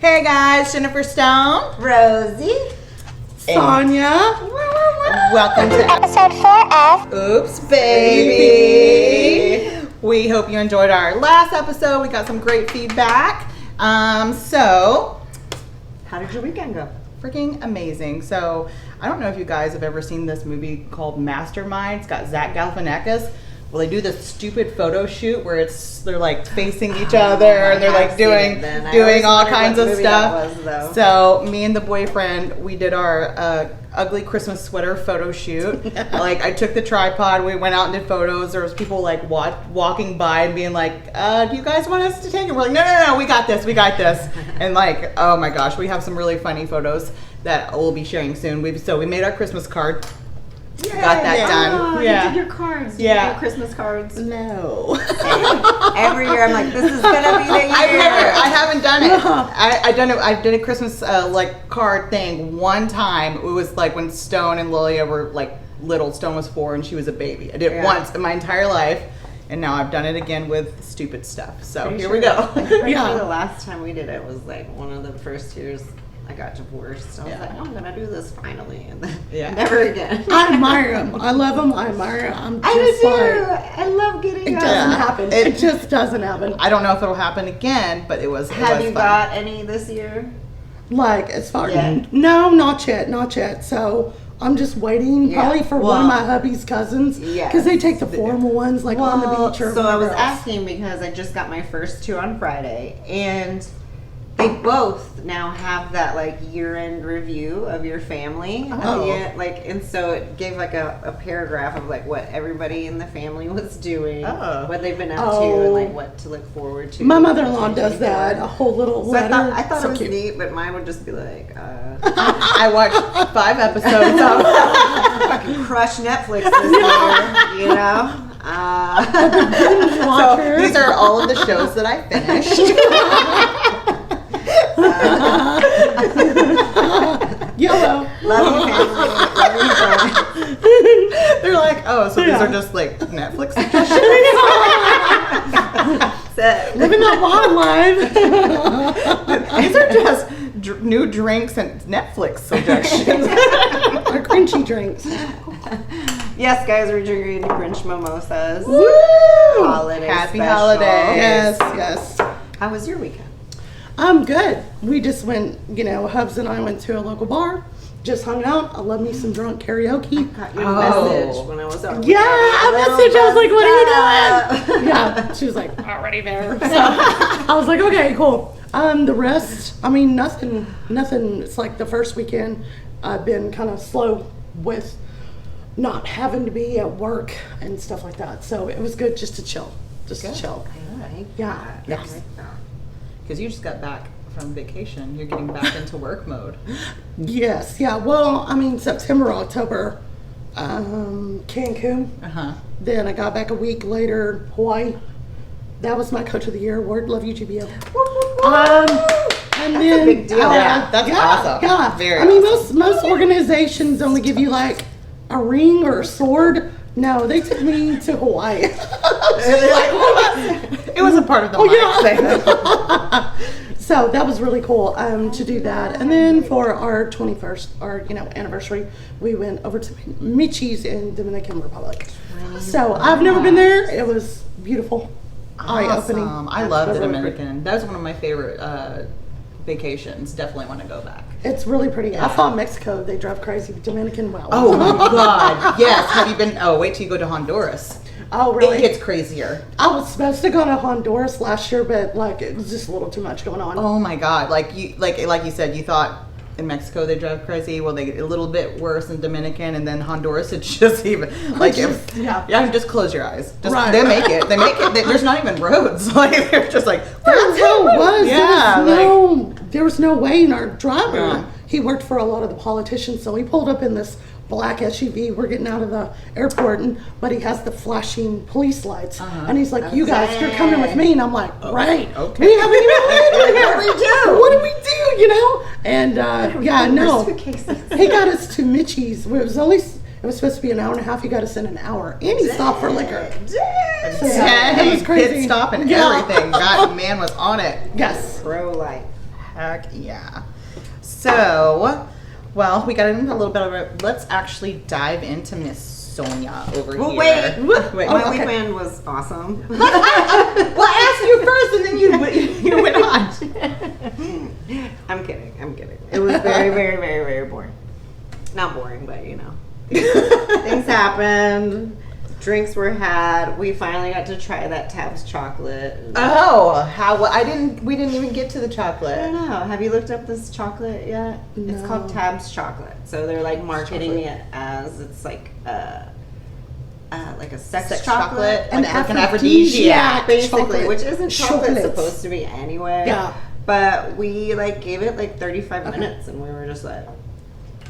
Hey guys, Jennifer Stone, Rosie, Sonia. Welcome to Episode 4 of Oops Baby. We hope you enjoyed our last episode. We got some great feedback. So how did your weekend go? freaking amazing. So I don't know if you guys have ever seen this movie called Mastermind. It's got Zach Galifianakis. Well, they do this stupid photo shoot where they're like facing each other and they're like doing all kinds of stuff. So me and the boyfriend, we did our ugly Christmas sweater photo shoot. Like I took the tripod, we went out and did photos. There was people like walking by and being like, do you guys want us to take it? We're like, no, we got this. And like, oh my gosh, we have some really funny photos that we'll be sharing soon. We made our Christmas card. Yay. Got that done. Oh, Yeah. You did your cards. You Yeah. did your Christmas cards. No. Every year I'm like, this is gonna be the year. I haven't done it. I did a Christmas card thing one time. It was like when Stone and Lilia were like little. Stone was 4 and she was a baby. I did it once in my entire life, and now I've done it again with stupid stuff. So here we go. I'm pretty sure the last time we did it was like one of the first years I got divorced. So I was like, I'm gonna do this finally, and then never again. I admire him. I love him. I admire him. I do too. I love getting. It doesn't happen. It just doesn't happen. I don't know if it'll happen again, but it was. Have you fun. got any this year? Like as far no, not yet. So I'm just waiting probably for one of my hubby's cousins because they take the formal ones like on the beach or. So I was else. asking because I just got my first 2 on Friday, and they both now have that like year-end review of your family at the end, and so it gave like a paragraph of like what everybody in the family was doing, what they've been up to, and like what to look forward to. My mother-in-law does that, a whole little letter. I thought so it was cute. neat, but mine would just be like, I watched 5 episodes of fucking crush Netflix this year, you know. So these are all of the shows that I finished. Yellow. Love you, family. Love you, friends. They're like, oh, so these are just like Netflix suggestions? Living that wild life. These are just new drinks and Netflix suggestions. Or crunchy drinks. Yes, guys, we're drinking Grinch mimosas. Woo! Holiday Happy special. holidays. Yes. How was your weekend? I'm good. We just went, Hubs and I went to a local bar, just hung out. I love me some drunk karaoke. Got your message when I was out. Yeah, I messaged. I was like, what are you doing? Yeah, she was like, already there. So I was like, okay, cool. The rest, nothing. It's like the first weekend I've been kind of slow with not having to be at work and stuff like that. So it was good just to chill. To chill. Yeah. Yes. Because you just got back from vacation. You're getting back into work mode. Yes. Yeah. Well, September, October, Cancun. Then I got back a week later, Hawaii. That was my Coach of the Year award. Love you, GBO. And then, a big deal. That's awesome. Yeah. Very awesome. Most organizations only give you like a ring or a sword. No, they took me to Hawaii. It was a part of the So that was really cool to do that. And then for our 21st, our anniversary, we went over to Michi's in Dominican Republic. So I've never been there. It was beautiful, eye-opening. I love the Dominican. That was one of my favorite vacations. Definitely want to go back. It's really pretty. Yeah. I thought Mexico, they drive crazy. Dominican, wow. Oh my God. Yes. Have you been? Oh, wait till you go to Honduras. Oh, really? It gets crazier. I was supposed to go to Honduras last year, but it was just a little too much going on. Oh my God. Like you said, you thought in Mexico they drive crazy. Well, they get a little bit worse in Dominican, and then Honduras, it's just even just close your eyes. They make it. There's not even roads. They're just like, that's how it was. Yeah. There was no way. And our driver, he worked for a lot of the politicians, so he pulled up in this black SUV. We're getting out of the airport, but he has the flashing police lights, and he's like, "You guys, you're coming with me." And I'm like, "Right, okay. We haven't even what do we do?" And he got us to Michi's. It was supposed to be an hour and a half. He got us in an hour, and he stopped for liquor. So, it was crazy. Pit stop and everything. God, man was on it. Yes. Pro life. Heck yeah. So, well, we got into a little bit of it. Let's actually dive into Miss Sonia over Well, here. wait. My weekend was awesome. Well, I asked you first, and then you went on. I'm kidding. It was very, very, very, very boring. Not boring, but things happened. Drinks were had. We finally got to try that Tab's chocolate. Oh, how? Well, we didn't even get to the I chocolate. don't know. Have you looked up this chocolate yet? No. It's called Tab's chocolate. So they're like marketing it as it's like a sex chocolate. and An like an aphrodisiac. aphrodisiac. Basically, chocolate. which isn't chocolate Chocolate. supposed to be anyway. Yeah. But we like gave it like 35 minutes, and we were just like,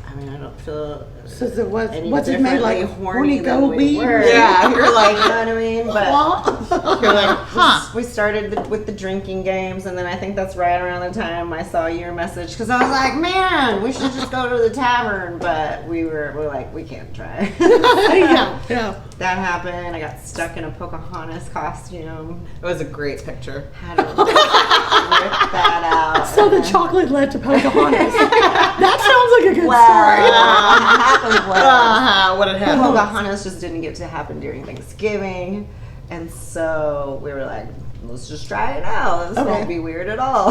I mean, I don't feel So it was any what's it made differently like horny horny than go we weed? were. Yeah, you're like, You know what I mean? But Well, you're like, huh? we started with the drinking games, and then I think that's right around the time I saw your message, because I was like, man, we should just go to the tavern. But we're like, we can't try. yeah. That happened. I got stuck in a Pocahontas costume. It was a great picture. Had to rip that out. So the chocolate led to Pocahontas. That sounds like a good What happened was What had happened? Pocahontas just didn't get to happen during Thanksgiving, and so we were like, let's just try it out. This Okay. won't be weird at all.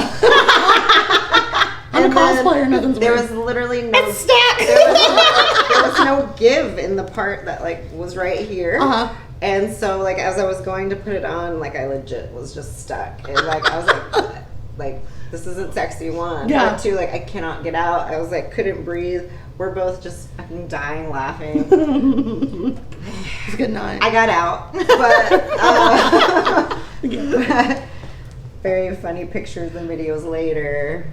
I'm a And then cosplayer. Nothing's There weird. was literally no there was no give in the part that like was right here. Uh-huh. And so like as I was going to put it on, like I legit was just stuck. And like I was like this isn't sexy, one. Yeah. Or two, like I cannot get out. I was like couldn't breathe. We're both just fucking dying laughing. It's a good night. I got out. But very funny pictures and videos later.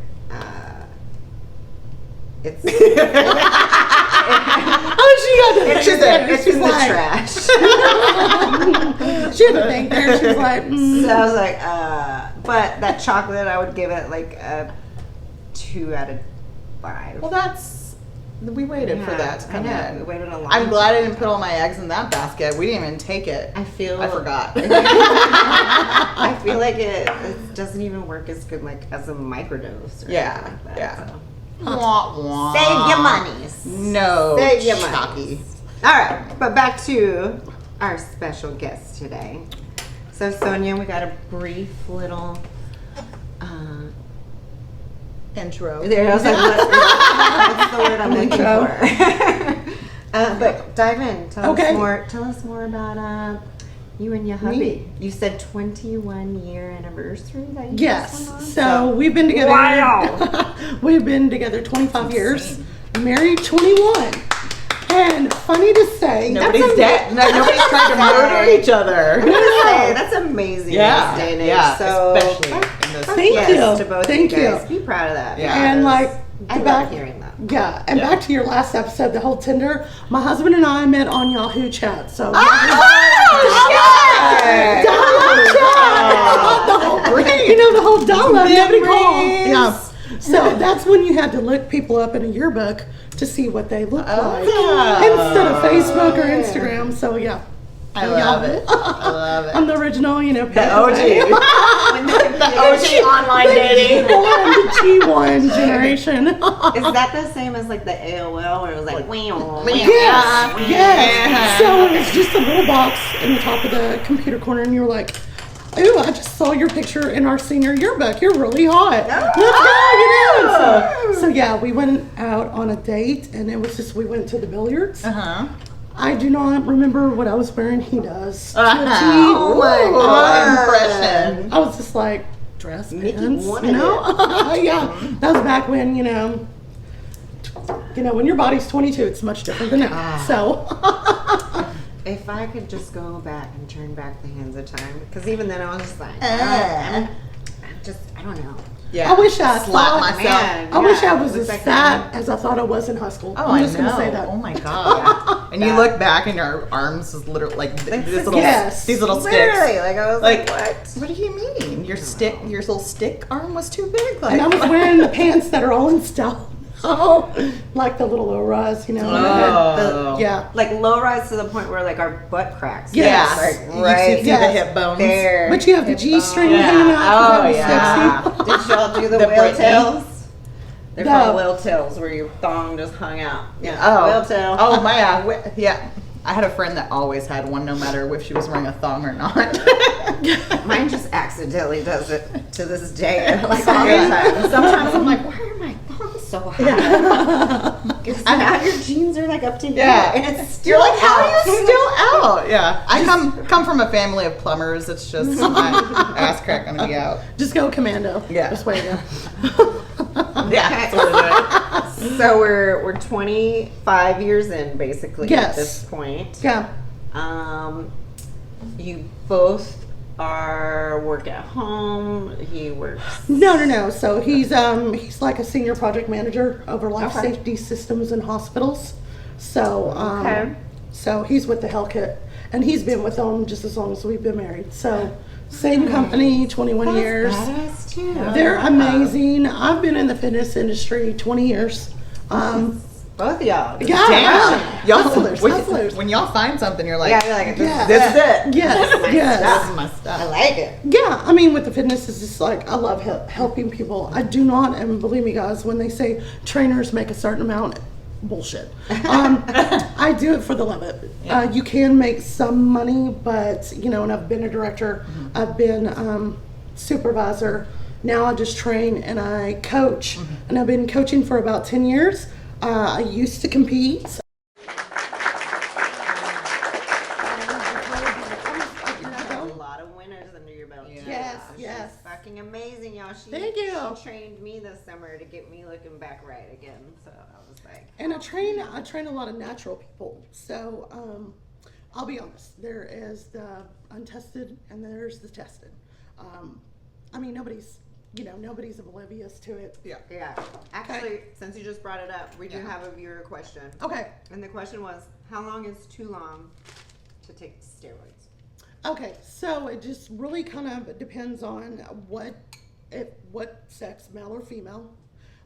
It's Oh, she got to it's think there. in She's the like, trash. she had to think there. She was like, So I was like, but that chocolate, I would give it like a 2 out of 5. Well, we waited for that to come I know. in. We waited a long I'm glad I didn't time. put all my eggs in that basket. We didn't even take it. I forgot. I feel like it doesn't even work as good like as a microdose. Or Yeah, anything like that, yeah. so. Wah, wah. Save your monies. No. Save your Shocky. monies. All right, but back to our special guest today. So Sonia, we got a brief little. Intro. There, I was like, what's the word I'm looking Intro. for? But dive in. Tell Okay. us more. Tell us more about you and your hubby. You said 21-year anniversary that you just went on? yes. So we've been together. Wow. We've been together 25 That's years. insane. Married 21. And funny to say, Nobody's dead. Nobody's trying to murder each other. Hey, that's amazing Yeah, in this day and age. yeah, So, especially in this. Thank yes you. to both Thank you guys. you. Be proud of that. Yeah. And because like I to love hearing that. Yeah, and Yeah. back to your last episode, the whole Tinder. My husband and I met on Yahoo Chat. So you know the whole dial-up, nobody called. Yeah. So that's when you had to look people up in a yearbook to see what they look like instead of Facebook or Instagram. So yeah. I love it. I love it. I'm the original, you know. The OG. The OG online dating. The T1 generation. Is that the same as like the AOL where it was like, Yes, yes. So it's just a little box in the top of the computer corner, and you're like, "Ooh, I just saw your picture in our senior yearbook. You're really hot. Let's go, you know." So yeah, we went out on a date, and it was just we went to the billiards. I do not remember what I was wearing. He does. To a T. Oh my God. Impression. I was just like dress Mickey pants, wanted you know? Yeah, that was back when, you know, when your body's 22, it's much different than now. So, If I could just go back and turn back the hands of time, because even then I was just like, I don't know. Yeah. I wish I slap thought- myself. Man. I wish Yeah, I was it as like fat as I thought I was in high school. Oh, I'm just I know. gonna say that. Oh my god. And you look back and your arms is literally like this little, Yes. these little sticks. Literally, like I was like, Like, what? What do you mean? Your little stick arm was too big. Like, And I was wearing the pants that are all in style. Oh, like the little low rise, you know. Oh. Yeah. Like low rise to the point where like our butt cracks. Yes. Like You right can see the hip bones. there. But you have the G-string Yeah. hanging out. Oh, That was yeah. sexy. Did y'all do the The whale Britney. tails? They're No. called whale tails, where your thong just hung out. Yeah. Oh. Whale tail. Oh, my, yeah. I had a friend that always had one, no matter if she was wearing a thong or not. Mine just accidentally does it to this day. Like all the time. Sometimes I'm like, why are my thongs so high? Because now your jeans are like up to here, Yeah. and it's still You're like, how out. are you still out? Yeah. I come from a family of plumbers. It's just my ass crack gonna be out. Just go commando. Yeah. Just way to Yeah. That's what it is. So we're 25 years in basically Yes. at this point. Yeah. You both are work at home. He works. No. So he's like a senior project manager over life Okay. safety systems in hospitals. So Okay. so he's with the Hellcat, and he's been with them just as long as we've been married. So same company, 21 years. Badass too. They're amazing. I've been in the fitness industry 20 years. Both of y'all. Yeah. Damn. Y'all, Hustlers, when, hustlers. when y'all find something, you're like, Yeah, you're like, Yeah. this is it. Yes, yes. This is my I stuff. like it. Yeah, I mean, with the fitness, it's just like I love helping people. I do not, and believe me, guys, when they say trainers make a certain amount, bullshit. I do it for the love of it. You can make some money, but you know, and I've been a director, I've been supervisor. Now I just train and I coach, and I've been coaching for about 10 years. I used to compete. A lot of winners under your belt. Yeah. too. Yes, She's yes. fucking amazing, y'all. Thank you. She trained me this summer to get me looking back right again. So I was like, And I train a lot of natural people. So I'll be honest, there is the untested and there's the tested. I mean, nobody's oblivious to it. Yeah. yeah. Actually, since you just brought it up, we do Yeah. have a viewer question. Okay. And the question was, how long is too long to take steroids? Okay, so it just really kind of depends on what sex, male or female,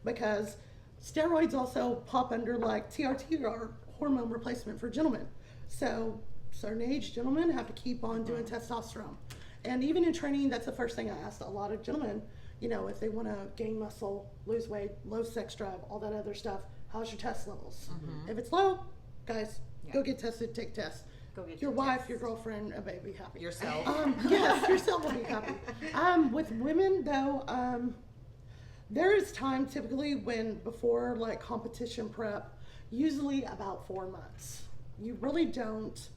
because steroids also pop under like TRT or hormone replacement for gentlemen. So certain age gentlemen have to keep on doing testosterone. And even in training, that's the first thing I ask a lot of gentlemen, you know, if they want to gain muscle, lose weight, low sex drive, all that other stuff, how's your test levels? If it's low, guys, go get tested, take tests. Go get Your your wife, tests. your girlfriend, a baby happy. Yourself. Yes, yourself will be happy. With women though, there is time typically when before like competition prep, usually about 4 months. You really don't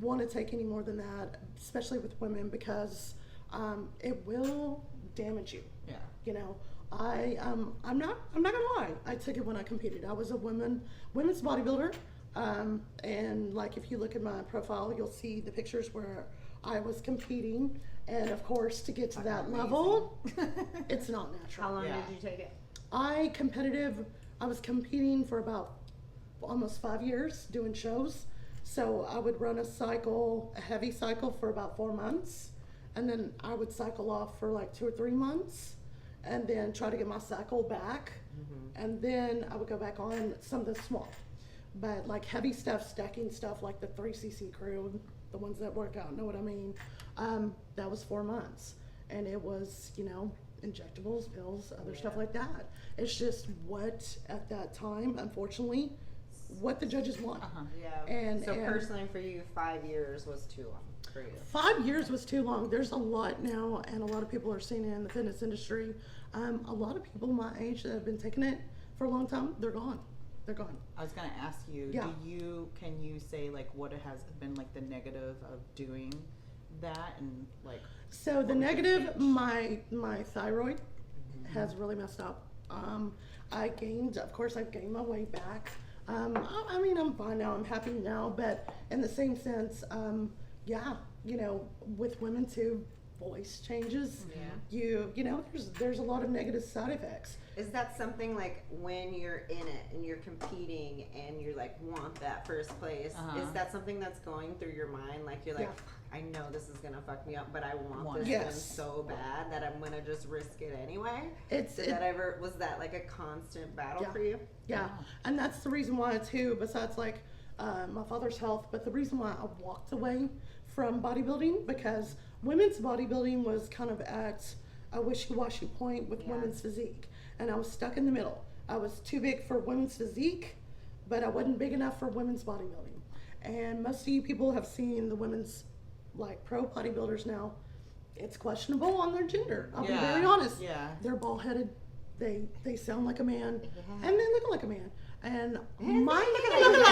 want to take any more than that, especially with women, because it will damage you. Yeah. You know, I'm not gonna lie. I took it when I competed. I was a women's bodybuilder. And like if you look at my profile, you'll see the pictures where I was competing, and of course to get to that level, it's not natural. How long Yeah. did you take it? I was competing for about almost 5 years doing shows. So I would run a heavy cycle for about 4 months, and then I would cycle off for like 2 or 3 months, and then try to get my cycle back, and then I would go back on some of the small. But like heavy stuff, stacking stuff like the 3cc crew, the ones that work out, know what I mean? That was 4 months. And it was, you know, injectables, pills, other stuff like that. It's just what, at that time, unfortunately, what the judges want. Yeah. And- so and- personally for you, 5 years was too long for you. 5 years was too long. There's a lot now, and a lot of people are seeing it in the fitness industry. A lot of people my age that have been taking it for a long time, they're gone. They're gone. I was gonna ask you, Yeah. can you say like what it has been like the negative of doing that and like So the what was your negative, change? my thyroid has really messed up. I've gained my weight back. I mean, I'm fine now. I'm happy now, but in the same sense, yeah, you know, with women too, voice changes. Yeah. You know, there's a lot of negative side effects. Is that something like when you're in it and you're competing and you like want that first place? Uh-huh. Is that something that's going through your mind? Like you're like, Yeah. I know this is gonna fuck me up, but I want this Yes. done so bad that I'm gonna just risk it anyway. Was that like a constant battle Yeah. for you? Yeah, and that's the reason why too. Besides, like my father's health, but the reason why I walked away from bodybuilding, because women's bodybuilding was kind of at a wishy-washy point with women's physique, and I was stuck in the middle. I was too big for women's physique, but I wasn't big enough for women's bodybuilding. And most of you people have seen the women's like pro bodybuilders now. It's questionable on their gender. I'll be very honest. Yeah. They're bald headed. They sound like a man, and they look like a man. And mine look like a man.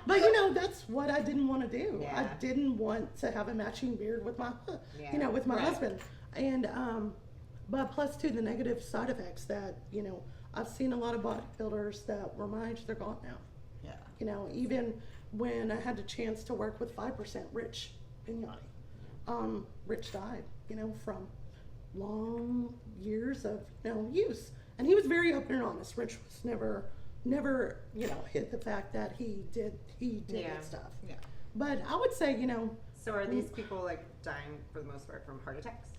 But you know, that's what I didn't want to do. Yeah. I didn't want to have a matching beard with my, with my Right. husband. And but plus too, the negative side effects that I've seen a lot of bodybuilders that were my age, they're gone now. Yeah. Even when I had the chance to work with 5% Rich Pignati, Rich died, from long years of use, and he was very open and honest. Rich was never hid the fact that he did that stuff. Yeah. But I would say So are these people like dying for the most part from heart attacks?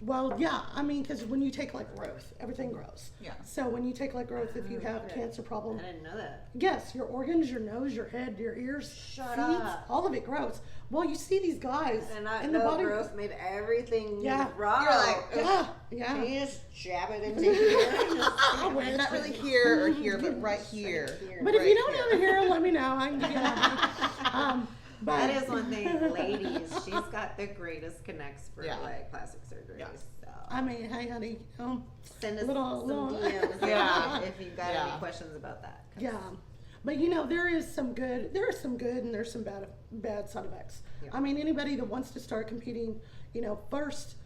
Well, yeah, I mean, because when you take like growth, everything grows. Yeah. So when you take like growth, if you have Okay. cancer problem, I didn't know that. yes, your organs, your nose, your head, your ears, Shut feet, up. all of it grows. Well, you see these guys And I in the know body. growth made everything Yeah. raw. You're like, Yeah, Can yeah. you just jab it into here? Not really here or here, but right here. But if you Right don't here. have a hair, let me know. I can give you that. But That is one thing, ladies. She's got the greatest connects for Yeah. like plastic surgery. Yeah. So I mean, hey, honey, send us little- some little- DMs Yeah. if you got Yeah. any questions about that. yeah. But there is some good. There is some good, and there's some bad side effects. Yeah. I mean, anybody that wants to start competing, first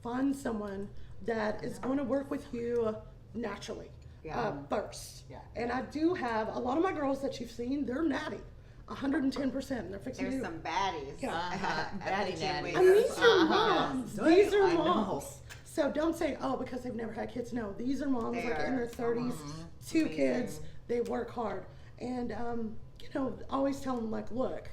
find someone that is going to work with you naturally. Yeah. First. Yeah. And I do have a lot of my girls that you've seen. They're natty, 110%. They're fixing There's to. some baddies. Yeah. at the Baddie gym daddies. with And these us. are moms. These are I know. moms. So don't say, oh, because they've never had kids. No, these are moms They like in are. their 30s, two Amazing. kids. They work hard. And, always tell them, like, look,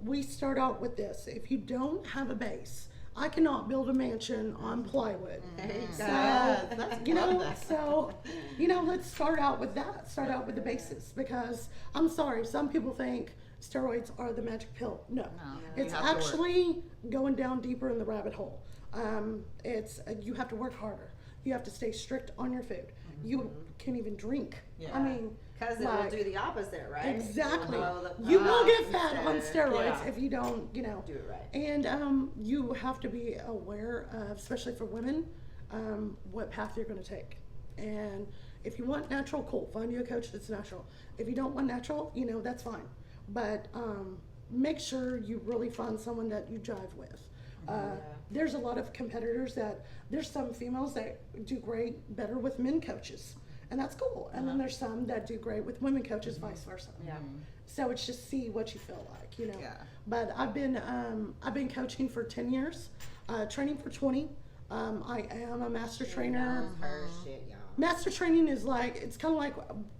we start out with this. If you don't have a base, I cannot build a mansion on plywood. There you go. So, Yes, that's- love that. so, let's start out with that. Start out with the basis, because I'm sorry, some people think steroids are the magic pill. No, you it's have to work. actually going down deeper in the rabbit hole. You have to work harder. You have to stay strict on your food. You can't even drink. Yeah. I mean, Because it like, will do the opposite, right? exactly. It'll blow the You will pot get fat on instead. steroids Yeah. if you don't, Do it right. And you have to be aware of, especially for women, what path you're going to take. And if you want natural, cool. Find you a coach that's natural. If you don't want natural, that's fine. But make sure you really find someone that you jive with. There's a lot of competitors there's some females that do better with men coaches. And that's cool. And then there's some that do great with women coaches, vice versa. Yeah. So it's just see what you feel like, Yeah. But I've been coaching for 10 years, training for 20. I am a master trainer. Knows her shit, y'all. Master training is like, it's kind of like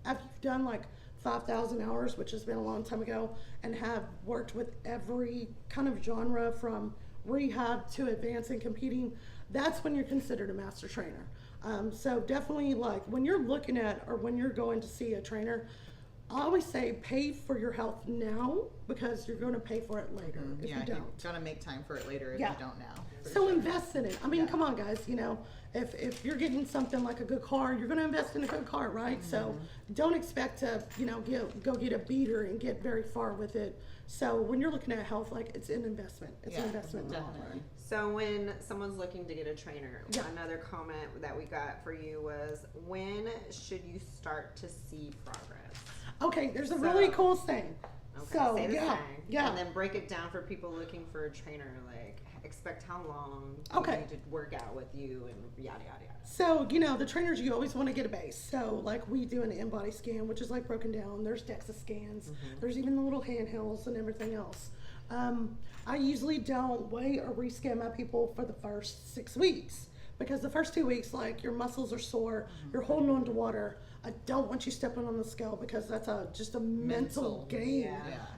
after you've done like 5,000 hours, which has been a long time ago, and have worked with every kind of genre from rehab to advancing competing, that's when you're considered a master trainer. So definitely, like, when you're looking at or when you're going to see a trainer, I always say pay for your health now, because you're going to pay for it later if Yeah, you don't. gotta make time for it later if Yeah. you don't now. for So sure. invest in it. I mean, come on, guys. If you're getting something like a good car, you're going to invest in a good car, right? So don't expect to, go get a beater and get very far with it. So when you're looking at health, like, it's an investment. It's an Yeah, investment in the long definitely. run. So when someone's looking to get a trainer, Yeah. another comment that we got for you was, when should you start to see progress? Okay, there's a So- really cool thing. Okay, So say the yeah, thing. yeah. And then break it down for people looking for a trainer. Like, expect how long do Okay. you need to work out with you and yada, yada, yada. So, the trainers, you always want to get a base. So, like, we do an in-body scan, which is, like, broken down. There's DEXA scans. There's even the little handhelds and everything else. I usually don't weigh or rescan my people for the first 6 weeks, because the first 2 weeks, like, your muscles are sore, you're holding on to water. I don't want you stepping on the scale because that's just a mental game.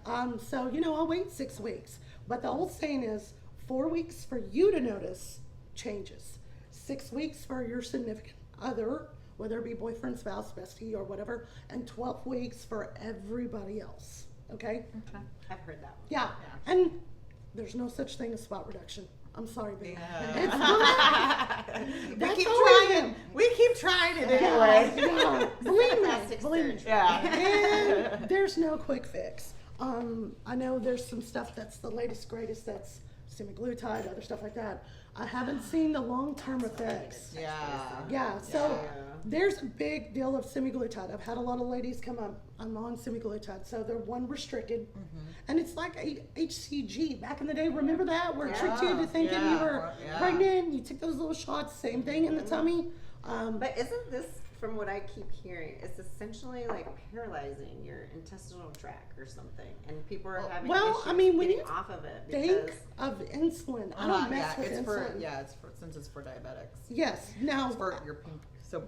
Yeah. So, I'll wait 6 weeks. But the old saying is 4 weeks for you to notice changes. 6 weeks for your significant other, whether it be boyfriend, spouse, bestie, or whatever, and 12 weeks for everybody else. Okay? I've heard that one. Yeah. And there's no such thing as spot reduction. I'm sorry, baby. We keep trying it anyway. Yeah. Believe me. Yeah. And there's no quick fix. I know there's some stuff that's the latest, greatest, that's semaglutide, other stuff like that. I haven't seen the long-term effects. Yeah. So there's a big deal of semaglutide. I've had a lot of ladies come up. I'm on semaglutide, so they're one restricted, and it's like HCG back in the day. Remember that where it tricked you to thinking you were pregnant? You took those little shots. Same thing in the tummy. But isn't this, from what I keep hearing, it's essentially like paralyzing your intestinal tract or something, and people are having issues when getting you off of it think because of insulin, I don't mess with insulin. Since it's for diabetics. Yes. Now It's for your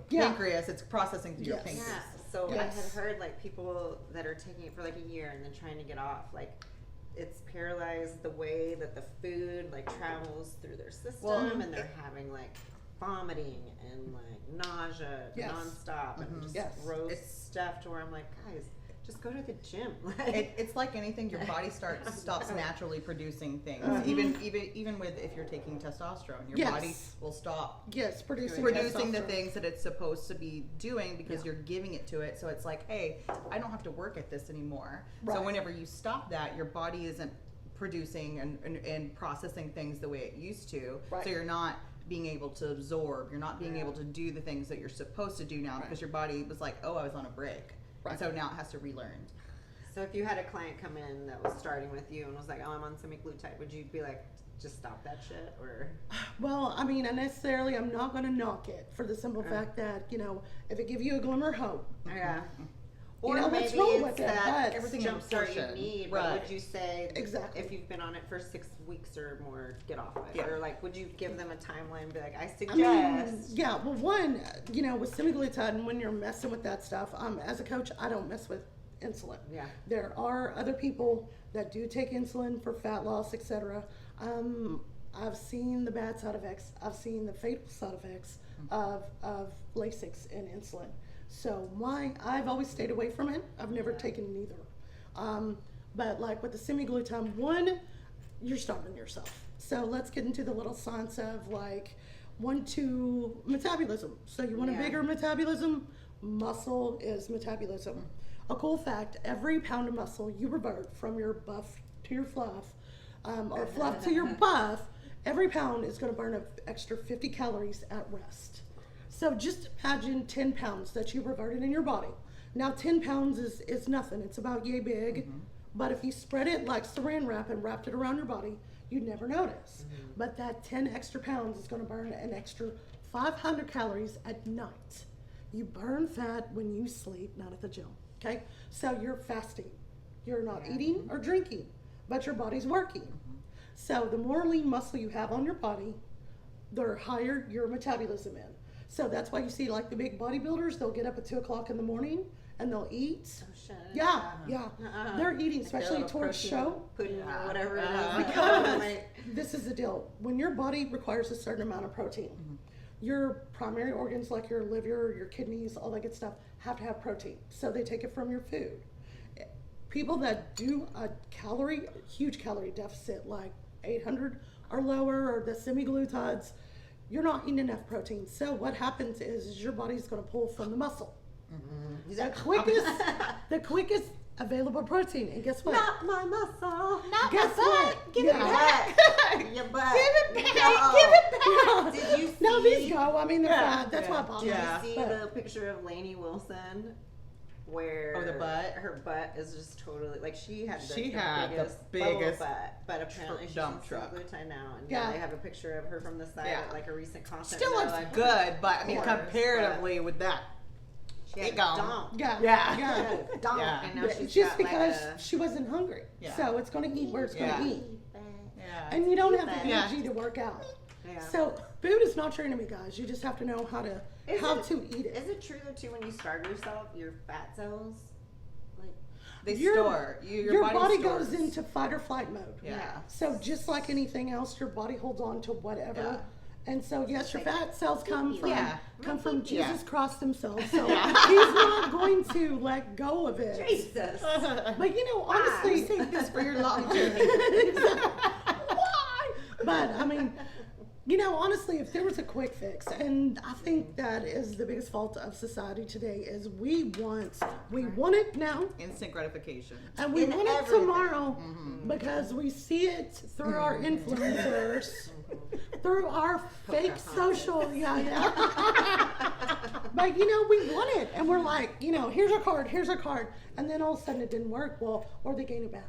pancreas, it's processing through your pancreas. yeah. So I had heard like people that are taking it for like a year and then trying to get off, like it's paralyzed the way that the food like travels through their system, and they're having like vomiting and like nausea nonstop and just gross stuff to where I'm like, guys, just go to the gym. It's like anything, your body stops naturally producing things. Even with if you're taking testosterone, your body will stop producing the things that it's supposed to be doing because you're giving it to it. So it's like, hey, I don't have to work at this anymore. So whenever you stop that, your body isn't producing and processing things the way it used to. So you're not being able to absorb, you're not being able to do the things that you're supposed to do now because your body was like, oh, I was on a break. And so now it has to relearn. So if you had a client come in that was starting with you and was like, oh, I'm on semaglutide, would you be like, just stop that shit? Or well, I mean, unnecessarily, I'm not going to knock it for the simple fact that, if it gives you a glimmer of hope. Or maybe what's wrong with it? that everything jumpstart you need, but would you say exactly if you've been on it for 6 weeks or more, get off of it? Or like, would you give them a timeline and be like, I suggest? Well, one, with semaglutide and when you're messing with that stuff, as a coach, I don't mess with insulin. There are other people that do take insulin for fat loss, etc. I've seen the bad side effects. I've seen the fatal side effects of Lasix and insulin. So I've always stayed away from it. I've never taken neither. But like with the semaglutide, one, you're starving yourself. So let's get into the little science of like 1, 2 metabolism. So you want a bigger metabolism? Muscle is metabolism. A cool fact, every pound of muscle you revert from your buff to your fluff, or fluff to your buff, every pound is going to burn an extra 50 calories at rest. So just imagine 10 pounds that you reverted in your body. Now 10 pounds is nothing. It's about yay big. But if you spread it like saran wrap and wrapped it around your body, you'd never notice. But that 10 extra pounds is going to burn an extra 500 calories at night. You burn fat when you sleep, not at the gym. Okay? So you're fasting. You're not eating or drinking, but your body's working. So the more lean muscle you have on your body, the higher your metabolism is. So that's why you see like the big bodybuilders, they'll get up at 2 o'clock in the morning and they'll eat. Oh shit. They're eating, especially towards show. Pudding or whatever it is. Because this is the deal. When your body requires a certain amount of protein, your primary organs like your liver, your kidneys, all that good stuff have to have protein. So they take it from your food. People that do a huge calorie deficit like 800 or lower, or the semaglutides, you're not eating enough protein. So what happens is your body's going to pull from the muscle. The quickest available protein. And guess what? Not my muscle. Not guess my butt. what? Give it back. Your butt. Give it back. No. Give it back. Did you see? No, these go. I mean, they're fat. That's why I bought them. Did you see the picture of Lainey Wilson? Where the butt? Her butt is just totally like she had the biggest butt, but apparently she's dump on truck. semaglutide now, and they have a picture of her from the side at like a recent concert. Still looks like, good, but I mean comparatively with that, she had a dump. Yeah. Dump, and now she's just got because like she wasn't hungry. So it's going to eat where it's going to eat. Yeah. And you don't have the energy to work out. Yeah. So food is not your enemy, guys. You just have to know how to eat it. Is it true though too when you starve yourself, your fat cells, like They Your store. Your body stores. goes into fight or flight mode. Yeah. So just like anything else, your body holds on to whatever. Yeah. And so yes, your fat cells come from Jesus Yeah. Christ himself. So he's not going to let go of it. Jesus? But you know, honestly, Take this for your longevity. why? But I mean, you know, honestly, if there was a quick fix, and I think that is the biggest fault of society today, is we want it now, Instant gratification. and we In want it everything. tomorrow because we see it through our influencers, through our fake social, But you know, we want it, and we're like, you know, here's our card, and then all of a sudden it didn't work. Well, or they gain it back.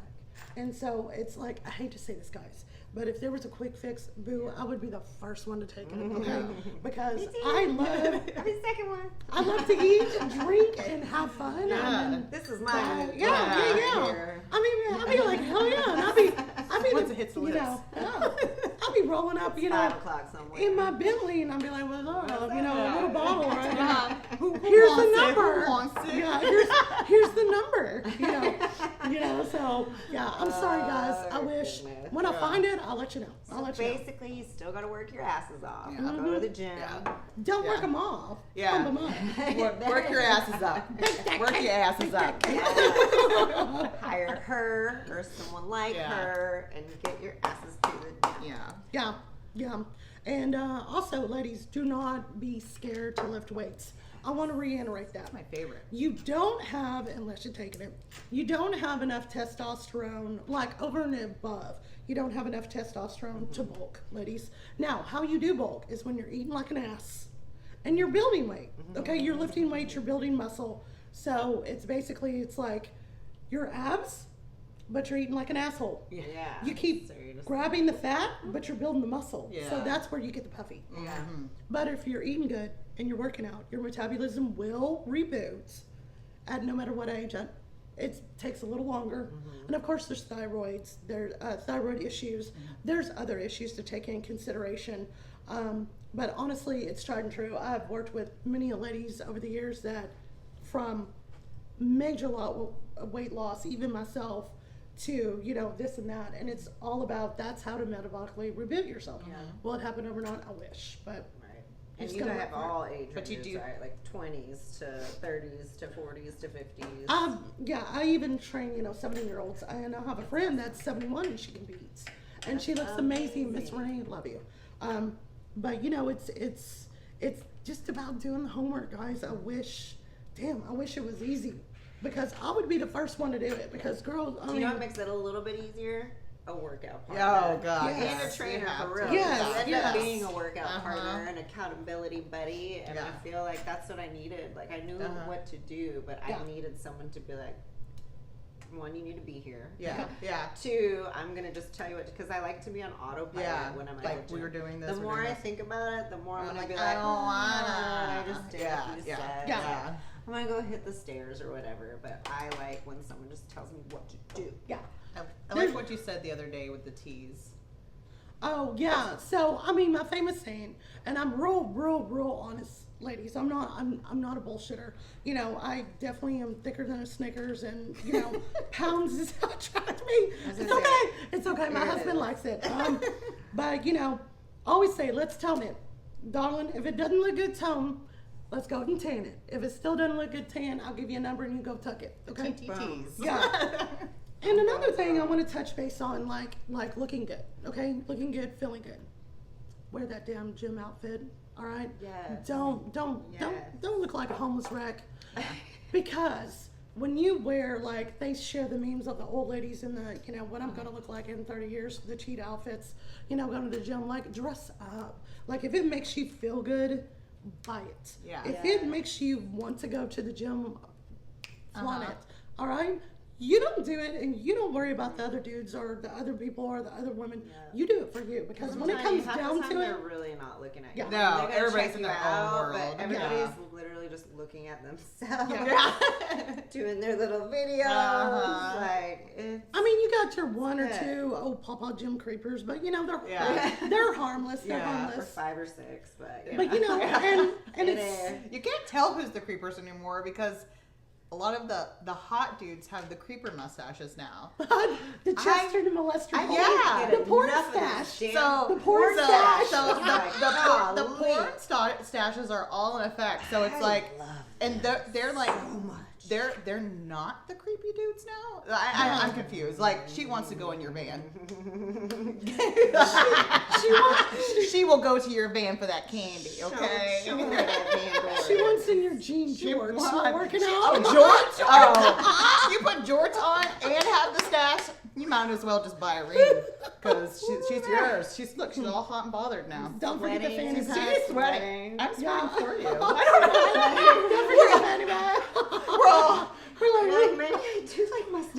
And so it's like, I hate to say this, guys, but if there was a quick fix, boo, I would be the first one to take it, okay? Because I love The second one. I love to eat and drink and have fun. Yeah. This is mine. Yeah. Here. I mean, I'd be like, hell yeah, and I'd be Once it hits the you lips. know, I'd be rolling up, you 5 know, o'clock somewhere. in my Bentley, and I'd be like, what's up? You know, a little bottle, right? Who Here's wants the it? number. Who wants it? Yeah, here's the number. You know. So yeah, I'm sorry, guys. I wish goodness. when I find it, I'll let you know. I'll let you know. Basically, you still got to work your asses off. Yeah. Go to the gym. Yeah. Don't work Yeah. them off. Yeah. Pump 'em up. Work your asses up. Work your asses up. Hire her or someone like Yeah. her and get your asses to the gym. Yeah. Yeah. And also, ladies, do not be scared to lift weights. I want to reiterate that. My favorite. You don't have, unless you're taking it, you don't have enough testosterone, like over and above. You don't have enough testosterone to bulk, ladies. Now, how you do bulk is when you're eating like an ass and you're building weight. Okay, you're lifting weights, you're building muscle. So it's like your abs, but you're eating like an asshole. Yeah. You keep So you're just- grabbing the fat, but you're building the muscle. Yeah. So that's where you get the puffy. Yeah. But if you're eating good and you're working out, your metabolism will reboot at no matter what age. It takes a little longer. And of course, there's thyroid issues. There's other issues to take in consideration. But honestly, it's tried and true. I've worked with many ladies over the years that from major weight loss, even myself, to, you know, this and that. And it's all about, that's how to metabolically reboot yourself. Will it happen overnight? I wish, but Right. And just you gotta have work for it. all age But you ranges, do- right? Like 20s to 30s to 40s to 50s. Yeah, I even train, 70-year-olds. And I have a friend that's 71 and she competes. And she looks amazing. Miss Renee, love you. But it's just about doing the homework, guys. I wish it was easy. Because I would be the first one to do it. Because girls, Do you know what makes it a little bit easier? A workout partner. Oh God. Yes. And yes, a trainer you have for to. real. Yes, You end yes. up being a workout Uh-huh. partner, an accountability buddy, and I Yeah. feel like that's what I needed. Like I knew what to do, but Yeah. I needed someone to be like, one, you need to be here. Yeah. Yeah. Two, I'm gonna just tell you what, because I like to be on autopilot Yeah, when I'm at like the we gym. were doing this, The we're more doing I this. think about it, the more I'm I'm gonna like, be I like, don't I wanna. just did Yeah, a few yeah, steps. yeah. I'm gonna go hit the stairs or whatever. But I like when someone just tells me what to do. Yeah. I like what you said the other day with the teas. Oh yeah. So I mean, my famous saying, and I'm real honest, ladies. I'm not a bullshitter. I definitely am thicker than a Snickers, and pounds is how attract me. It's gonna okay. It's okay. My Here it husband is. likes it. But always say, let's tone it, darling. If it doesn't look good tone, let's go ahead and tan it. If it still doesn't look good tan, I'll give you a number and you go tuck it. Okay. TTTs. Yeah. And another thing I want to touch base on, like looking good, okay? Looking good, feeling good. Wear that damn gym outfit, all right? Yes. Don't Yes. look like a homeless wreck. Because when you wear, they share the memes of the old ladies in the, what I'm going to look like in 30 years, the cheat outfits, going to the gym, dress up. If it makes you feel good, buy it. Yeah. If Yeah. it makes you want to go to the gym, flaunt it, all right? You don't do it, and you don't worry about the other dudes or the other people or the other women. Yeah. You do it for you, because when it comes down to they're it, really not looking at Yeah. you. No, They're gonna everybody's check in you their own out, world. But everybody's literally just looking at themselves, Yeah. doing their little videos. Like, it's, I mean, you got your one or two Papa Jim creepers, but you know they're harmless. They're or harmless. 5 or 6, but But you know, and it's You can't tell who's the creepers anymore because a lot of the hot dudes have the creeper mustaches now. the Chester the molester. Yeah. The porn stash. So the porn stash. So the Golly. porn stashes are all in effect. So it's and they're like they're not the creepy dudes now. I'm confused. Like she wants to go in your van. she will go to your van for that candy. Okay. She wants in your jean jorts. You're working out. Jorts? Oh. You put jorts on and have the stash, you might as well just buy a ring. Because she's yours. She's all hot and bothered now. Don't forget the fanny pack. She's sweating. I'm sweating for you. Don't forget the fanny pack. We're like, man, I do like mustache.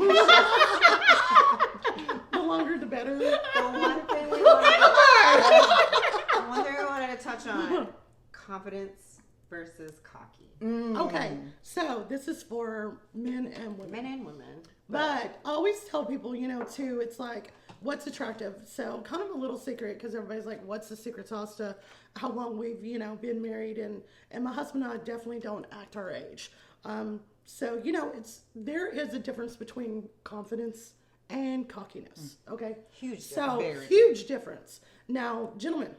The longer the better. The one thing we wanted to touch on, confidence versus cocky. Okay, so this is for men and women. Men and women. But I always tell people, too, it's like, what's attractive? So kind of a little secret, because everybody's like, what's the secret sauce to how long we've, been married? And my husband and I definitely don't act our age. So, there is a difference between confidence and cockiness, okay? Huge difference. Huge difference. Now, gentlemen,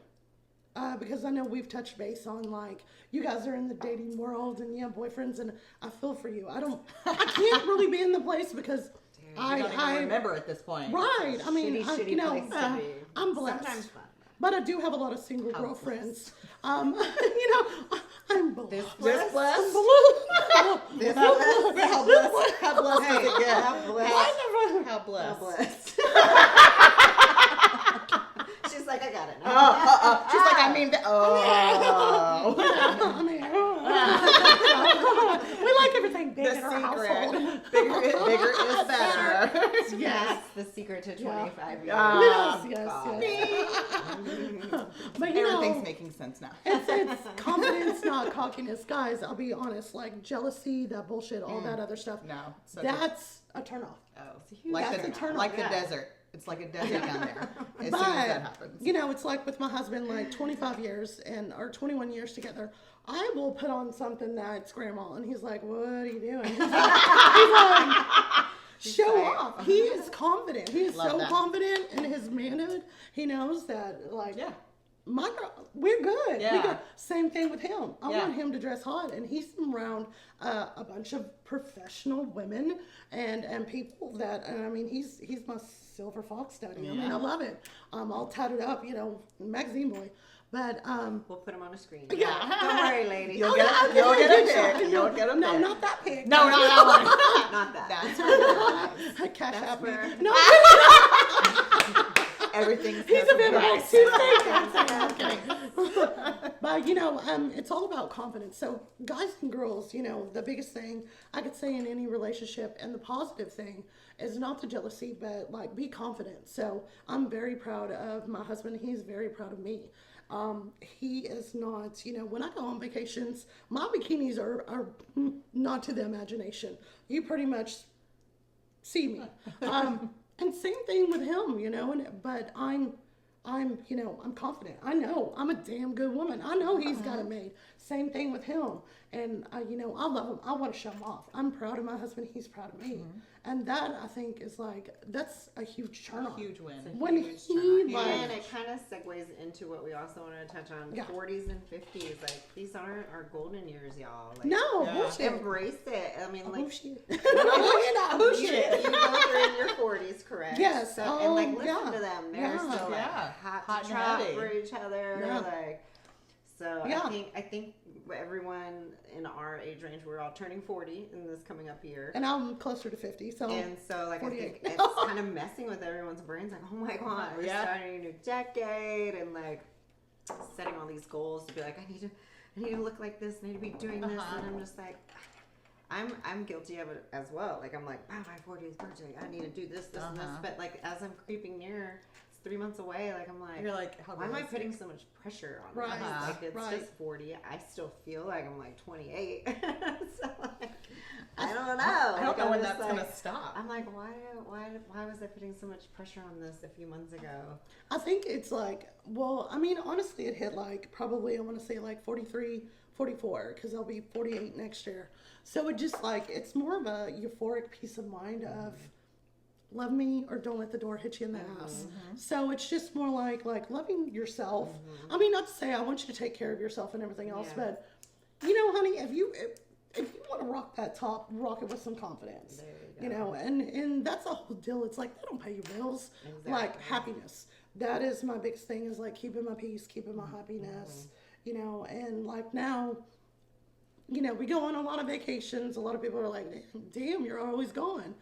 because I know we've touched base on, like, you guys are in the dating world and you have boyfriends, and I feel for you. I can't really be in the place because I don't even remember at this point. Right. I mean, shitty place to be. I'm blessed. Sometimes fun. But I do have a lot of single girlfriends. I'm blessed. This blessed? This blessed. How blessed does it get? How blessed. How blessed? She's like, I got it. She's like, I mean, we like everything big the in our household. Bigger is better. Yes, the secret to 25 years. Yes. But everything's making sense now. It's confidence, not cockiness. Guys, I'll be honest, like jealousy, that bullshit, all that other stuff. No. That's a turn off. That's a turn off. Like the desert. It's like a desert down there. As soon as that happens. It's like with my husband, like 25 years or 21 years together, I will put on something that's grandma, and he's like, what are you doing? He's like show off. He is confident. He is confident in his manhood. He knows that, like, my girl, we're good. Yeah. We good. Same thing with him. I want him to dress hot, and he's around a bunch of professional women and people that, and I mean, he's my silver fox study. I mean, I love it. All tatted up, magazine boy. But we'll put him on a screen. Yeah. Don't worry, ladies. You'll get a pic. You'll get a pic. No, not that pic. No, not that one. Not that. That's right. Cash That's app me. where- No. Everything's He's a bit nice. But it's all about confidence. So guys and girls, the biggest thing I could say in any relationship, and the positive thing is not the jealousy, but like be confident. So I'm very proud of my husband. He's very proud of me. He is not, when I go on vacations, my bikinis are not to the imagination. You pretty much see me. And same thing with him, but I'm confident. I know I'm a damn good woman. I know he's got it made. Same thing with him. And I love him. I want to show him off. I'm proud of my husband. He's proud of me. Mm-hmm. And that, I think, is that's a huge turn on. Huge win. When he and it kind of segues into what we also wanted to touch on. Yeah. 40s and 50s. Like, these aren't our golden years, y'all. Like, No, bullshit. embrace it. I mean, like, Bullshit. you both are in your 40s, correct? Yes. So, and listen to them. They're still hot to trot for each other. Yeah. So I think everyone in our age range, we're all turning 40 in this coming up year. And I'm closer to 50, so. And so, like, 48. I think it's kind of messing with everyone's brains. Like, oh my God, we're starting a new decade, and like setting all these goals to be like, I need to look like this, I need to be doing this, and I'm just like, I'm guilty of it as well. Like, I'm like, my 40th birthday, I need to do this, and this. But like, as I'm creeping near, 3 months away. Like I'm like, You're like, how why am I realistic? putting so much pressure on Right. this? Like it's Right. just 40. I still feel like I'm like 28. So like, I don't know. I don't Like, know I'm when just that's like- gonna stop. I'm like, why was I putting so much pressure on this a few months ago? I think it's like, well, I mean, honestly, it hit like probably, I want to say like 43, 44, because I'll be 48 next year. So it just like, it's more of a euphoric peace of mind of love me or don't let the door hit you in the ass. So it's just more like loving yourself. I mean, not to say I want you to take care of yourself and everything else, Yeah. but you know, honey, if you want to rock that top, rock it with some confidence. There You know, and that's the whole deal. It's like, they don't pay your bills. Like Exactly. happiness. That is my biggest thing, is like keeping my peace, keeping my happiness, you know, and like now, you know, we go on a lot of vacations. A lot of people are like, damn, you're always gone.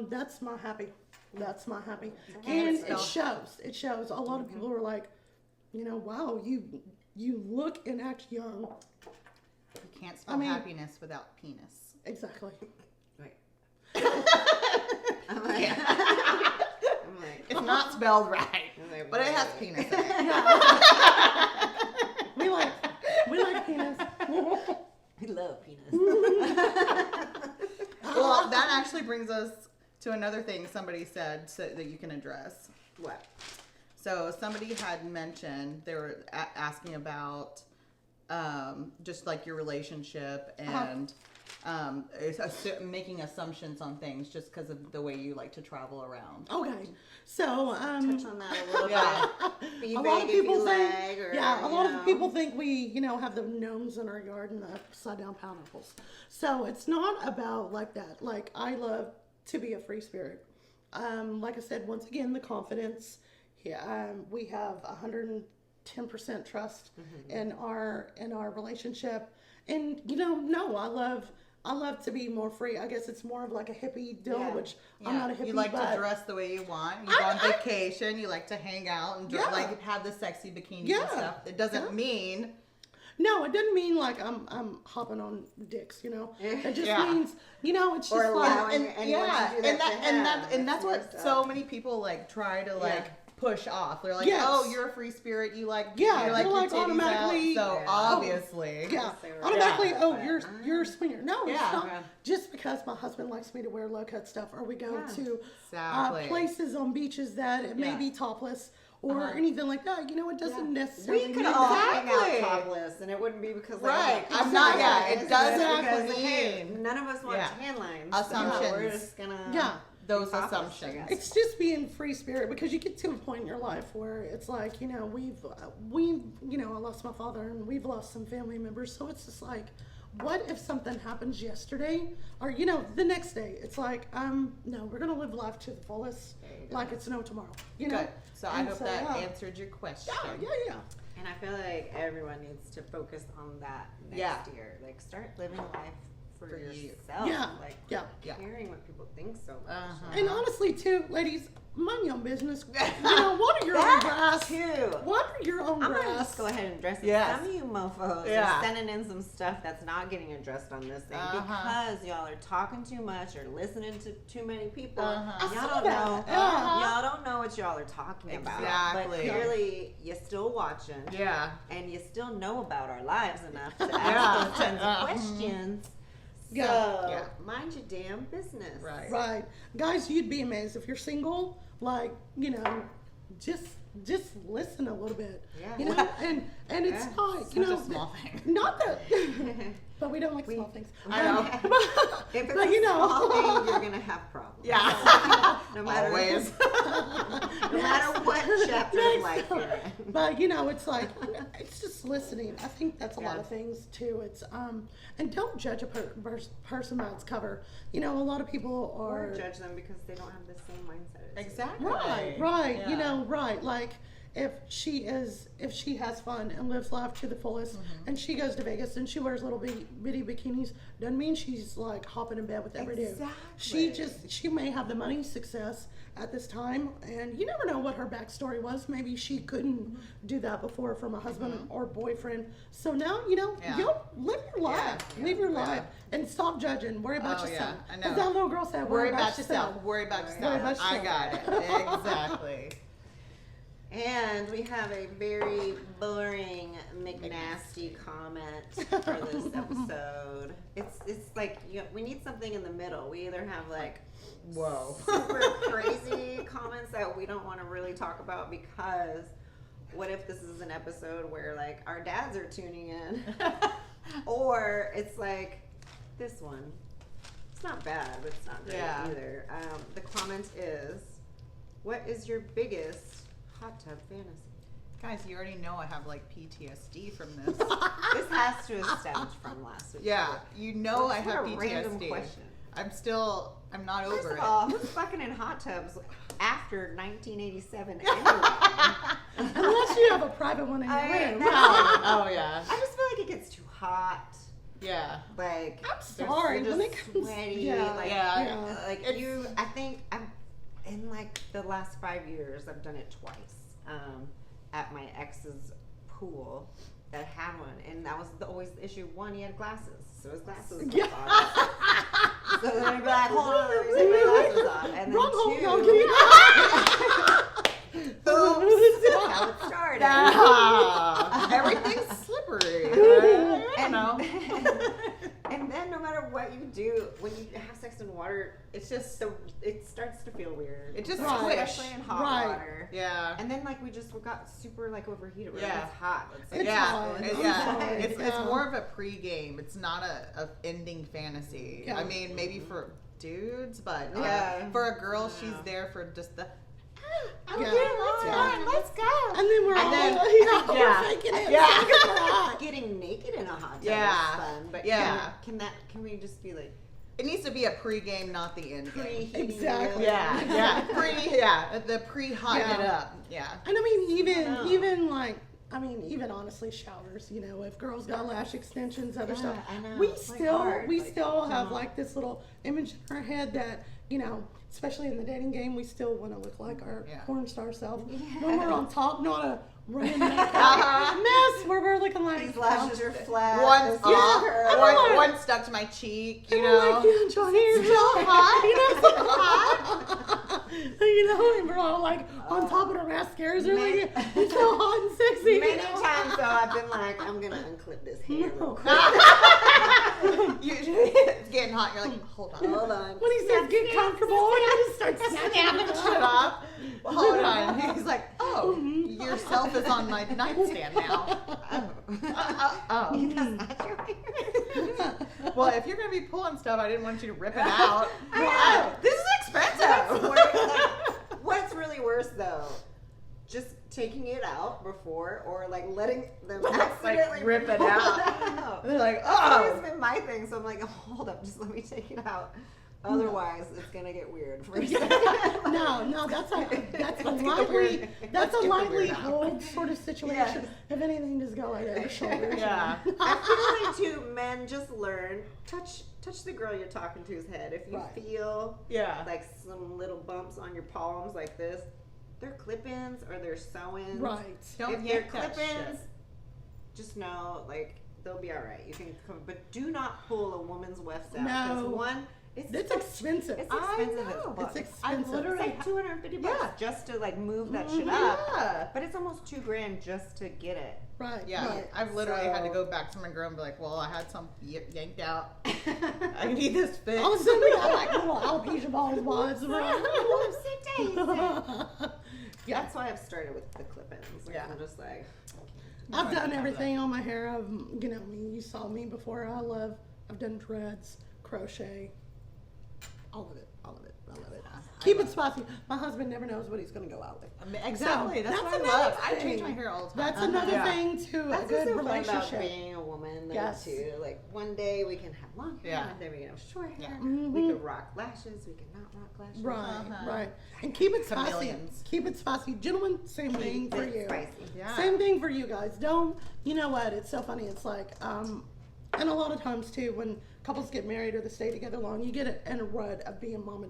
That's my happy. That's my happy. And it shows. It shows. A lot of people are like, you know, wow, you look and act young. You can't spell mean- happiness without penis. Exactly. Right. I'm like, I'm like, It's not spelled right, like, but it has wait. penis in it. We like penis. I love penis. Well, that actually brings us to another thing somebody said so that you can address. What? So somebody had mentioned, they were asking about just like your relationship and making assumptions on things just because of the way you like to travel around. Okay. So, Touch on that a little Yeah. bit. Be a vague lot of if you people think, like, or, yeah, a lot you of know. people think we, you know, have the gnomes in our yard and the upside down pineapples. So it's not about like that. Like, I love to be a free spirit. Like I said, once again, the confidence. Yeah, we have 110% trust in our relationship. And you know, no, I love to be more free. I guess it's more of like a hippie deal, Yeah. which I'm not a hippie. You like but to dress the way you want. You go on vacation. You like to hang out and Yeah. like have the sexy bikinis Yeah. and stuff. It doesn't Yeah. mean No, it doesn't mean like I'm hopping on dicks, you know. It just Yeah. means, you know, it's Or just allowing like, anyone to do that to him. that's It's what messed so up. many people like try to like Yeah. push off. They're like, Yes. oh, you're a free spirit. You like Yeah, you like they're your like titties automatically- out. So Yeah. obviously, yeah, They were- automatically. Yeah. Oh, you're a swinger. No, Yeah. it's not. Yeah. Just because my husband likes me to wear low cut stuff, or we go Yeah. to Exactly. places on beaches that it may Yeah. be topless or anything like that. You know, it doesn't necessarily. We could mean all that. hang out Exactly. topless, and it wouldn't be because Right. Like, I'm not- yeah, It's it just doesn't because, hey, mean- none of us want Yeah. tan lines. Assumptions. So we're just gonna Yeah. Those be topless, I assumptions. guess. It's just being free spirit, because you get to a point in your life where it's like, you know, we you know, I lost my father and we've lost some family members, so it's just like, what if something happens yesterday or, you know, the next day? It's like, no, we're gonna live life to the fullest, like it's no tomorrow, you know. Good. So I And hope so, that yeah. answered your question. Yeah. And I feel like everyone needs to focus on that next Yeah. year. Like, start living life for For you. yourself. Yeah. Like, Yeah. caring what people think so much. Uh-huh. And honestly, too, ladies, mind your own business. You know, water your own grass. Too. Water your own I'm gonna grass. just go ahead and address it. Yes. Some of you mofos Yeah. are sending in some stuff that's not getting addressed on this thing Uh-huh. because y'all are talking too much or listening to too many people. Uh-huh. I Y'all saw don't that. know. Yeah. Y'all don't know what y'all are talking about. Exactly. But clearly, you're still watching. Yeah. And you still know about our lives enough to Yeah. ask those kinds Uh-huh. of questions. Yeah. So, Yeah. mind your damn business. Right. Right. Guys, you'd be amazed if you're single, like, you know, just listen a little bit. Yeah. You know, and it's Yeah. not, you Such know, a small thing. not that but we don't like small things. I know. If it's But, a you know. small thing, you're gonna have problems. Yeah. No matter Always. no matter what chapter of life you're in. But you know, it's like, it's just listening. I think that's a lot Yeah. of things too. It's and don't judge a person by its cover. You know, a lot of people are Or judge them because they don't have the same mindset as you. Exactly. right. Yeah. You know, right. Like if she has fun and lives life to the fullest, and she goes to Vegas and she wears little bitty bikinis, doesn't mean she's like hopping in bed with every dude. Exactly. She may have the money success at this time, and you never know what her backstory was. Maybe she couldn't do that before from a husband or boyfriend. So now, you know, Yeah. go live your life, Yeah. live your Yeah. life, and stop judging. Worry about Oh, yourself. yeah. I know. As that little girl said, Worry about yourself. Worry about yourself. Worry about I yourself. got it. Exactly. And we have a very boring McNasty comment for this episode. It's like we need something in the middle. We either have like Whoa. super crazy comments that we don't want to really talk about because what if this is an episode where like our dads are tuning in, or it's like this one. It's not bad, but it's not great either. The comment is, what is your biggest hot tub fantasy? Guys, you already know I have like PTSD from this. This has to have stemmed from last week. Yeah, you know I have What a PTSD. random question. I'm not First over of it. all, who's fucking in hot tubs after 1987 anyway? Unless you have a private one in your room. Oh yeah. I just feel like it gets too hot. Yeah. Like I'm sorry. you're When it just comes, sweaty. yeah, Like, yeah. like I think I'm in like the last 5 years. I've done it twice at my ex's pool that had one, and that was always the issue. One, he had glasses, so his glasses was on. So then I'd be like, hold on, let me take my glasses off, and then Wrong hole, two, no, I'm kidding. oops, that's how it started. Everything's slippery. I don't know. And then no matter what you do, when you have sex in water, it's just it starts to feel weird. It just Right. squish. Especially in hot Right. water. Yeah. And then like we got super like overheated. Yeah. It's hot. It's like, It's yeah, hard. it- I'm yeah. sorry. It's Yeah. more of a pre-game. It's not a ending fantasy. Yeah. I mean, maybe for dudes, but Yeah. for a girl, she's Yeah. there for just the. Yeah. Let's Yeah. go. Let's go. And then we're all, then- we're faking it. Yeah. getting naked in a hot tub Yeah. is fun. But Yeah. can we just be like It needs to be a pre-game, not the end game. preheating? Exactly. Yeah, yeah, the pre-hotting it Yeah. up. Yeah. And I mean, know. even honestly, showers. You know, if girls got lash extensions, other Yeah, stuff. I know. We It's, like, still, hard. we Like, still have don't. like this little image in our head that especially in the dating game, we still want to look like our Yeah. porn star self. Yeah. When we're on top, not a running mess where we're looking like These lashes are flat. One this off, curl. one stuck to my cheek, you And we're know. like, yeah, Johnny, you're so hot. And we're all like on top of our mascaras. They're like, you're so hot and sexy. Many times though, I've been like, I'm gonna unclip this hair real quick. It's getting hot. You're like, hold on. Hold on. When he says get comfortable, and I just start snapping Snap the shit off. Well, hold on. He's like, oh, yourself is on my nightstand now. Oh. That's not your hair. Well, if you're gonna be pulling stuff, I didn't want you to rip it out. know. This is expensive. What's really worse though? Just taking it out before, or like letting them Like, accidentally rip it pull out. They're like, That's always oh. been my thing. So I'm like, oh, hold up, just let me take it out. Otherwise, it's gonna get weird. For a second. No, that's a Let's get the lightly weird- that's let's a get the lightly weird out. hold sort of situation. Yes. If anything, just go like that, your shoulders. Yeah. I feel like too, men just learn touch the girl you're talking to's head. If you Right. feel Yeah. like some little bumps on your palms like this, they're clip-ins or they're sew-ins. Right. Don't If they're yank that clip-ins, shit. just know like they'll be all right. You can come, but do not pull a woman's wefts out. No. Because one, It's expensive. It's I expensive as know. fuck. It's I expensive. literally, it's like $250 Yeah. just to like move that shit up. Yeah. But it's almost $2,000 just to get it. Right. Yeah, Right. I've literally had to So- go back to my girl and be like, well, I had some yanked out. I need this fixed. All of a sudden, we got like little alopecia balls. Yeah. That's why I've started with the clip-ins. Like, Yeah. I'm just like, I've done everything on my hair. You saw me before. I've done dreads, crochet, all of it. I love it. Keep it spicy. My husband never knows what he's going to go out with. I mean, exactly. So, that's what I another love. I change thing. my hair all the time. That's another Yeah. thing to a that's good what's so fun about relationship. being a woman, though, Yes. too. Like, one day we can have long hair, Yeah. one day we can have short hair. Yeah. We can rock lashes, we can not rock lashes. Right, Uh-huh. right. And keep it spicy. Chameleons. Keep it spicy. Gentlemen, same thing Keep for it you. spicy. Yeah. Same thing for you guys. Don't, you know what? It's so funny. It's like, and a lot of times too, when couples get married or they stay together long, you get in a rut of being mom and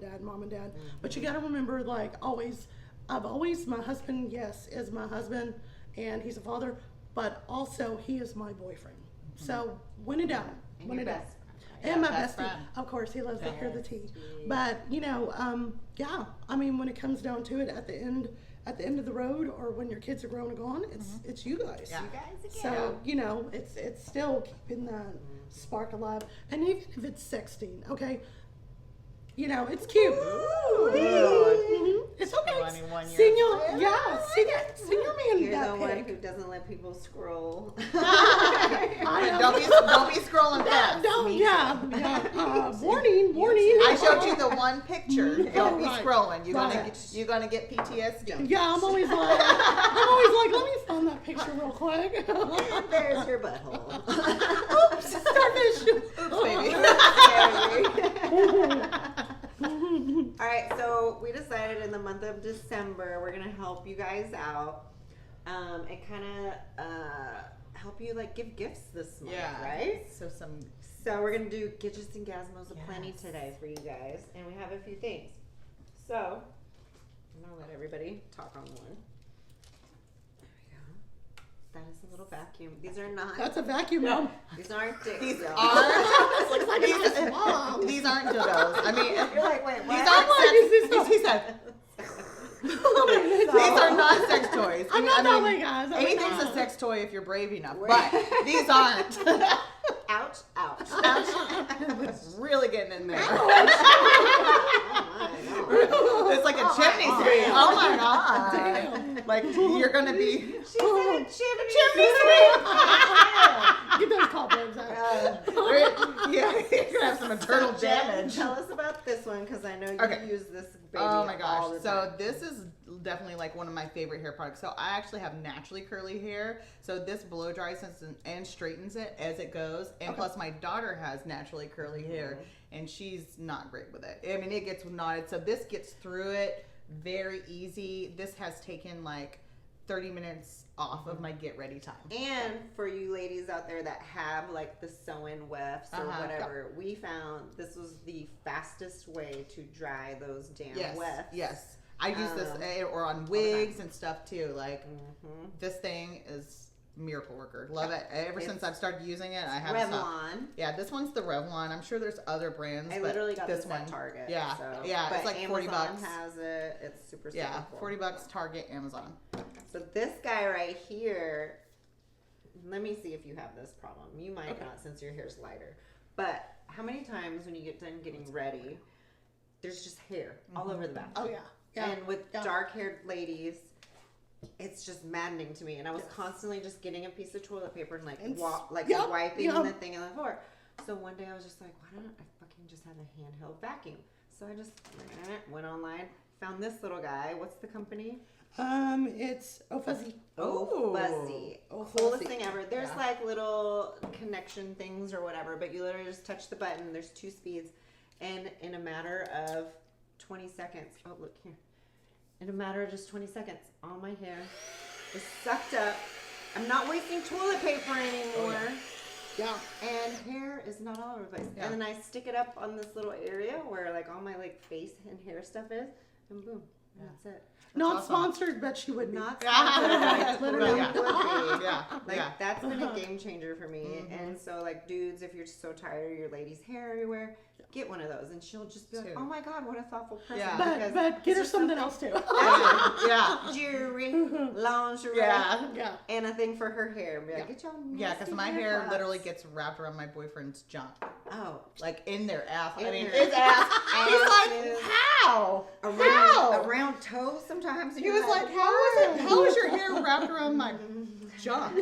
dad. But you got to remember, like, my husband, yes, is my husband, and he's a father, but also he is my boyfriend. So when in doubt, And when your in doubt. best friend, right? And my best bestie, friend. of course, he loves to hear the tea. Bestie. But yeah, I mean, when it comes down to it, at the end at the end of the road or when your kids are grown and gone, it's you guys. Yeah. You guys again. So, you know, it's still keeping that spark alive. And even if it's sexting, okay, you know, it's cute. It's okay. 21 years Send your, later. send your man You're that the one pic. who doesn't let people scroll. I am. Don't be scrolling past. Don't, Me yeah. Warning. I showed you the one picture. Don't be Right. scrolling. Right. You're gonna get PTSD. Yeah, I'm always like, let me find that picture real quick. There's your butthole. Oops, starfish. All right, so we decided in the month of December we're gonna help you guys out, and kind of help you like give gifts this month, right? So So we're gonna do Gidgets and Gazmos aplenty Yes. today for you guys, and we have a few things. So I'm gonna let everybody talk on one. There we go. That is a little vacuum. These are not. That's a vacuum, Mom. These aren't dicks, these y'all. aren't Looks like it's a mom. these aren't dildos. I mean, You're like, wait, what? these aren't like, is this sex. He said. These are not sex toys. I'm not that way, guys. I'm Anything's not. a sex toy if you're brave enough, but these aren't. Ouch! Ouch! It's really getting in there. Oh It's like a chimney sweep. Oh my god! Damn. Like you're gonna be She said chimney sweep. Get those cobwebs out. Yeah, you're gonna have some internal damage. Tell us about this one because I know you Okay. use this baby. Oh my all gosh. the So time. this is definitely like one of my favorite hair products. So I actually have naturally curly hair. So this blow dries and straightens it as it goes. And plus my daughter has naturally curly hair and she's not great with it. I mean, it gets knotted. So this gets through it very easy. This has taken like 30 minutes off of my get ready time. And for you ladies out there that have like the sew-in wefts or Uh-huh. whatever, we found this was the fastest way to dry those damn Yes. wefts. Yes. I use this or on the wigs time. and stuff too. Like this thing is miracle worker. Love it. Ever since I've started using it, I haven't stopped. Revlon. Yeah, this one's the Revlon. I'm sure there's other brands. I but literally got this one at Target. Yeah, so. yeah. But It's like Amazon $40. has it. It's super Yeah, cool. $40. Target, Amazon. So this guy right here, let me see if you have this problem. You might not since your hair's lighter. But how many times when you get done getting ready, there's just hair all over the bathroom. Oh, yeah. Yeah. And with Yeah. dark-haired ladies, it's just maddening to me. And I was constantly just getting a piece of toilet paper and And wiping yep. the thing on the floor. So one day I was just like, why don't I fucking just have a handheld vacuum? So I just went online, found this little guy. What's the company? It's Fuzzy. Oh, Fuzzy. Oh, Coolest Fuzzy. thing ever. There's Yeah. like little connection things or whatever, but you literally just touch the button. There's 2 speeds. And in a matter of 20 seconds, oh, look here. In a matter of just 20 seconds, all my hair is sucked up. I'm not wasting toilet paper anymore. Yeah. And hair is not all over the place. Yeah. And then I stick it up on this little area where like all my like face and hair stuff is, and boom, and that's it. Not awesome. sponsored, but she would Not Yeah. sponsored, I totally Yeah. would be. Yeah, Like yeah. that's been a game changer for me. And so like dudes, if you're so tired of your lady's hair everywhere, get one of those and she'll just be like, Dude. oh my god, what a thoughtful person. Yeah. Because But get her it's just something else too. Yeah. jewelry, lingerie, Yeah. Yeah. and a thing for her hair. And be like, get y'all Yeah, because nasty my hair products." literally gets wrapped around my boyfriend's junk. Oh. Like in their ass. I In mean, their his ass. He's like, asses. how? How? Around toes sometimes. He was like, how is your hair wrapped around my junk?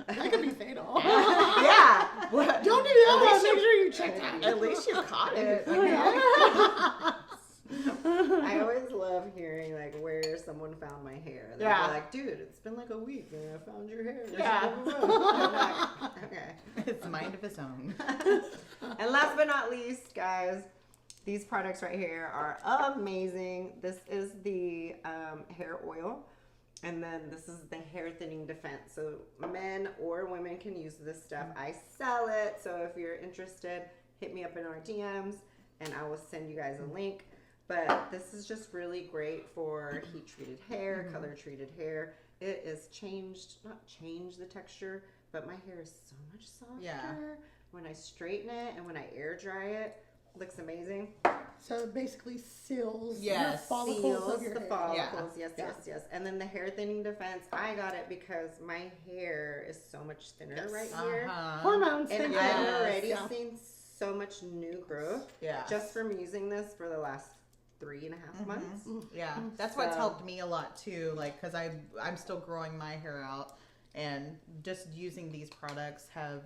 That could be fatal. Yeah. What? Don't do that. Make sure you check that. At least you caught it. I always love hearing like where someone found my hair. They're Yeah. like, dude, it's been like a week and I found your hair. Yeah. I'm like, okay. It's mind of its own. And last but not least, guys, these products right here are amazing. This is the hair oil. And then this is the hair thinning defense. So men or women can use this stuff. I sell it. So if you're interested, hit me up in our DMs and I will send you guys a link. But this is just really great for heat treated hair, color treated hair. It is not changed the texture, but my hair is so much softer Yeah. when I straighten it and when I air dry it. Looks amazing. So it basically seals Yes. your follicles Seals of your the hair. follicles. Yeah. Yes. And then the hair thinning defense. I got it because my hair is so much thinner right here. Hormones. And thank I've you. already Yeah. seen so much new growth Yeah. just from using this for the last 3.5 months. Yeah, that's what's So- helped me a lot too. Like, cause I'm still growing my hair out, and just using these products have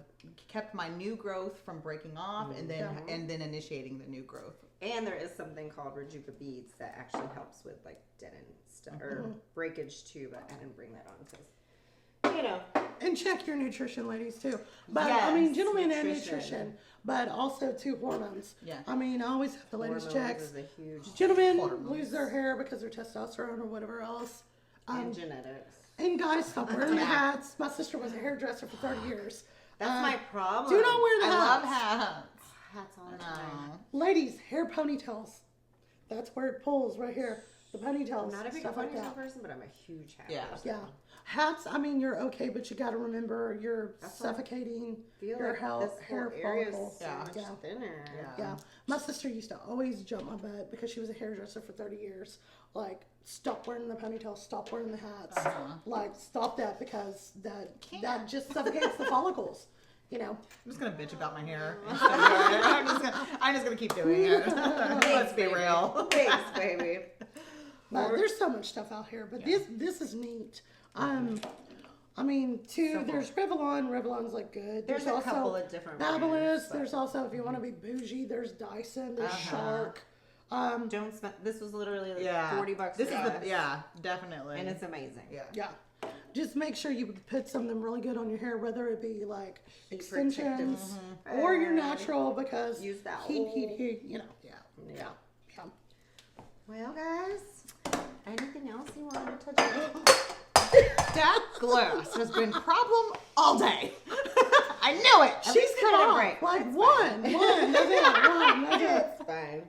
kept my new growth from breaking off, and then initiating the new growth. And there is something called Rejuva Beads that actually helps with like dead end stuff or breakage too, but I didn't bring that on because, you know. And check your nutrition, ladies, too. But Yes, I mean, gentlemen and nutrition. nutrition, but also too hormones. Yeah. I mean, I always have the ladies Hormones checks. is a huge Gentlemen Hormones. lose their hair because of testosterone or whatever else. and genetics. And guys, stop wearing the hats. My sister was a hairdresser for 30 years. That's my problem. Do not wear the I hats. love hats. hats all the time. Ladies, hair ponytails. That's where it pulls right here. The ponytails. I'm not a big stuff like ponytail that. person, but I'm a huge hat Yeah. person. Yeah. Hats, I mean, you're okay, but you got to remember you're why I suffocating Feel your like health, this hair whole area follicle. is so Yeah. much Yeah. thinner. Yeah. My sister used to always jump my butt because she was a hairdresser for 30 years. Like, stop wearing the ponytail, stop wearing the hats. Like, stop that because that just suffocates the follicles. You know. I'm just gonna bitch about my hair. I'm just gonna keep doing it. Let's be real. Thanks, baby. But there's so much stuff out here. But this is neat. I mean, too, there's Revlon. Revlon's like good. There's a couple of different Fabulous. brands, but- There's also, if you want to be bougie, there's Dyson. There's Shark. Don't spend. This was literally like Yeah. $40. This for is us, the definitely. and it's amazing. yeah. Yeah. Just make sure you put something really good on your hair, whether it be like Heat extensions or your natural, because Use that heat, you know. Yeah. Yeah. Yeah. Well, guys, anything else you want to touch on? That glass has been problem all day. I knew it. She's we cut get a off. break. Like one. That's it. It's fine.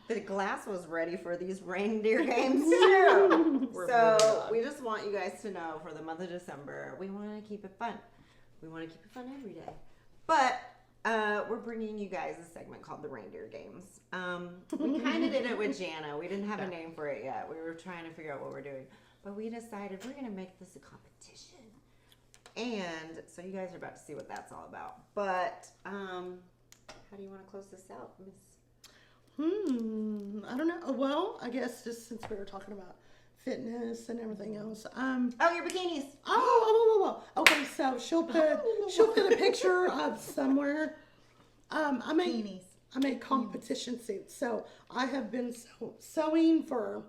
The glass was ready for these reindeer games too. So we just want you guys to know, for the month of December, we want to keep it fun. We want to keep it fun every day. But we're bringing you guys a segment called the Reindeer Games. We kind of did it with Jana. We didn't have a name for it yet. We were trying to figure out what we're doing. But we decided we're going to make this a competition. And so you guys are about to see what that's all about. But how do you want to close this out, Miss? I don't know. Well, I guess just since we were talking about fitness and everything else. Oh, your bikinis. Oh. Okay, so she'll put a picture of somewhere. I make competition suits. So I have been sewing for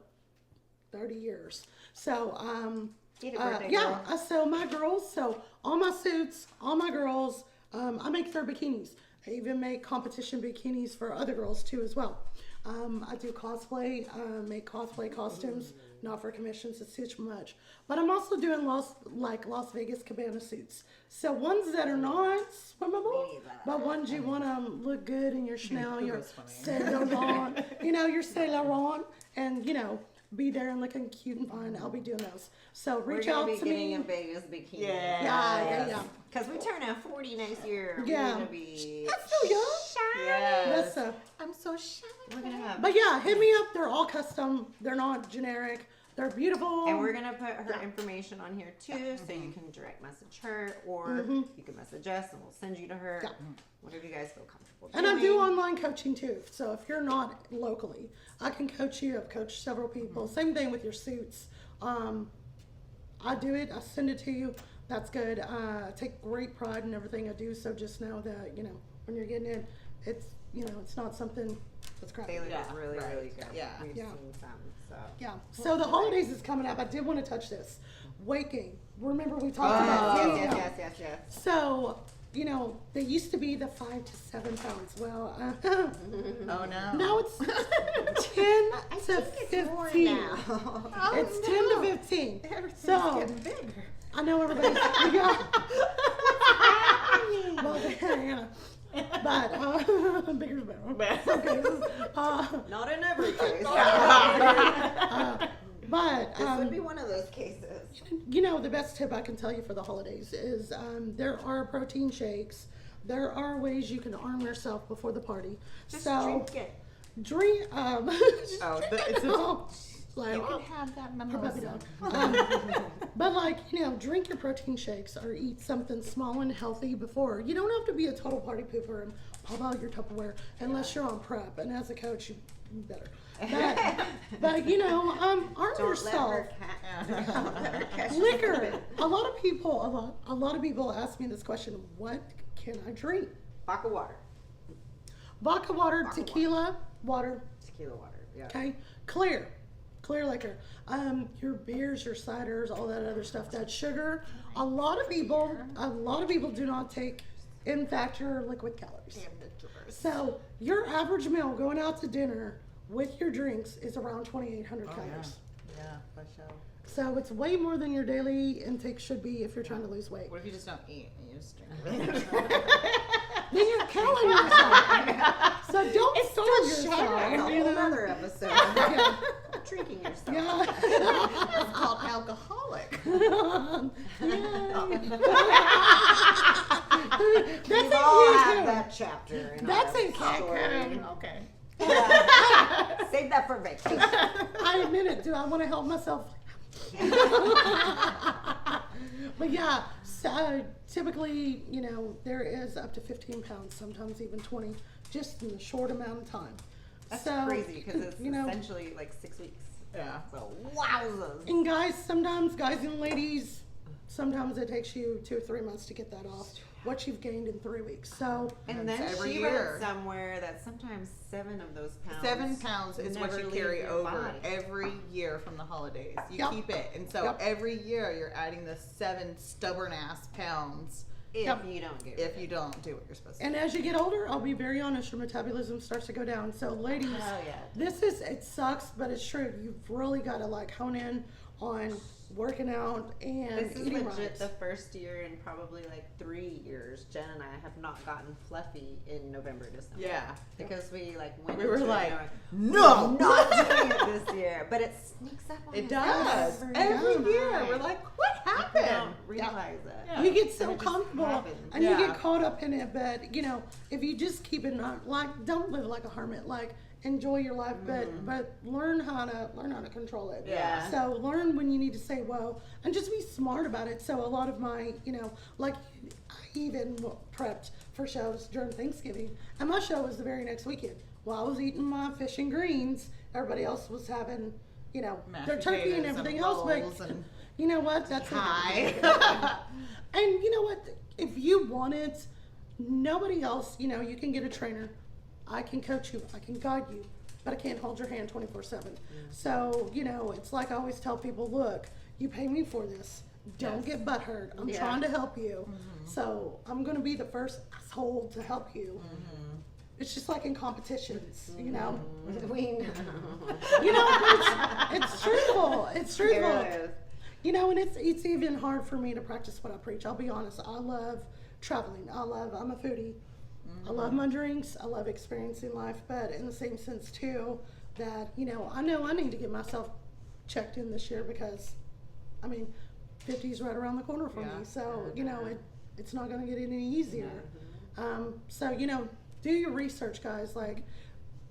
30 years. So Get it, birthday yeah, girl. I sew my girls. So all my suits, all my girls. I make their bikinis. I even make competition bikinis for other girls too as well. I do cosplay, make cosplay costumes, not for commissions, it's too much. But I'm also doing Las Vegas Cabana suits. So ones that are not swimmable, but ones you want to look good in your Chanel, your Saint Laurent, your Saint Laurent, and be there and looking cute and fun. I'll be doing those. So reach out to getting me. a Vegas bikini. Yeah. Because we turn out 40 next year. Yeah. We're gonna be. That's so young. Yes. That's I'm so shy. We're gonna have. But yeah, hit me up. They're all custom. They're not generic. They're beautiful. And we're gonna put her information on here too, so you can direct message her, or you can message us, and we'll send you to her. Yeah. Whatever you guys feel comfortable. And I do doing. online coaching too. So if you're not locally, I can coach you. I've coached several people. Same thing with your suits. I do it. I send it to you. That's good. I take great pride in everything I do. So just know that when you're getting in, it's it's not something that's crappy. Taylor Yeah, is really, right. really good. Yeah. We've Yeah. seen some. So. Yeah. So the holidays is coming up. I did want to touch this. Weight gain. Remember we talked about Yes. So, they used to be the 5 to 7 pounds. Well, Oh no. now it's 10 to 15. now. It's 10 to 15. So, bigger. I know everybody's. Well, but bigger is better. Okay. Not in every case. But This would be one of those cases. the best tip I can tell you for the holidays is there are protein shakes there are ways you can arm yourself before the party. Just so drink it. drink. It's like, you can have that her puppy mimosa. dog. But like, drink your protein shakes or eat something small and healthy before. You don't have to be a total party pooper and pop out your Tupperware unless you're on prep. And as a coach, you better. But arm Don't yourself. let her catch Liquor. A lot of people ask me this question: what can I drink? Vodka water. Vodka water, Vodka tequila water. Tequila water. Yeah. Okay, clear liquor. Your beers, your ciders, all that other stuff. That's sugar. A lot of people do not take in fact your liquid calories. So your average meal going out to dinner with your drinks is around 2,800 calories. Yeah, for sure. So it's way more than your daily intake should be if you're trying to lose weight. What if you just don't eat and you just drink? Then you're killing yourself. So don't starve yourself. That's a whole other episode. Yeah. Drinking yourself. Yeah. It's called alcoholic. That's We've a all huge had one. that chapter in That's our a story. Okay. Save that for vacation. I admit it. Do I want to help myself? But yeah, so typically, there is up to 15 pounds, sometimes even 20, just in a short amount of time. That's So, crazy because it's essentially like 6 weeks. Yeah. So wowzers. And guys and ladies, sometimes it takes you 2 or 3 months to get that off. What you've gained in 3 weeks. So, And then every she year. read somewhere that sometimes 7 of those pounds. 7 pounds is what never you leave carry your over body. every year from the holidays. You Yep. keep it. And so Yep. every year you're adding the 7 stubborn ass pounds If Yep. you don't get if you don't do what you're supposed to and as you get older, I'll be very honest, your metabolism starts to go down. So, ladies, Oh, yeah. it sucks, but it's true. You've really got to hone in on working out and This is eating legit right. the first year in probably 3 years. Jen and I have not gotten fluffy in November, December. Yeah. Because we went We were into it like, knowing, no! we're not doing it this year. But it sneaks up on It us does. every Every year. time. We're like, what We happened? don't realize it. Yeah. You get And so it just comfortable happens. and you Yeah. get caught up in it, but if you just keep it don't live like a hermit, enjoy your life, but learn how to control it. Yeah. So learn when you need to say whoa and just be smart about it. So a lot of my, I even prepped for shows during Thanksgiving, and my show was the very next weekend. While I was eating my fish and greens, everybody else was having, Mashed their turkey and potatoes everything and else. rolls But and you know what? That's pie. And you know what? If you want it, nobody else, you can get a trainer. I can coach you. I can guide you. But I can't hold your hand 24/7. So, it's like I always tell people, look, you pay me for this. Don't get butthurt. I'm Yeah. trying to help you. So I'm going to be the first asshole to help you. It's just like in competitions, We know. It's truthful. It's truthful. It is. And it's even hard for me to practice what I preach. I'll be honest. I love traveling. I'm a foodie. I love my drinks. I love experiencing life, but in the same sense too, that I know I need to get myself checked in this year because, 50 is right around the corner for Yeah. me. So it's not going to get any easier. So do your research, guys.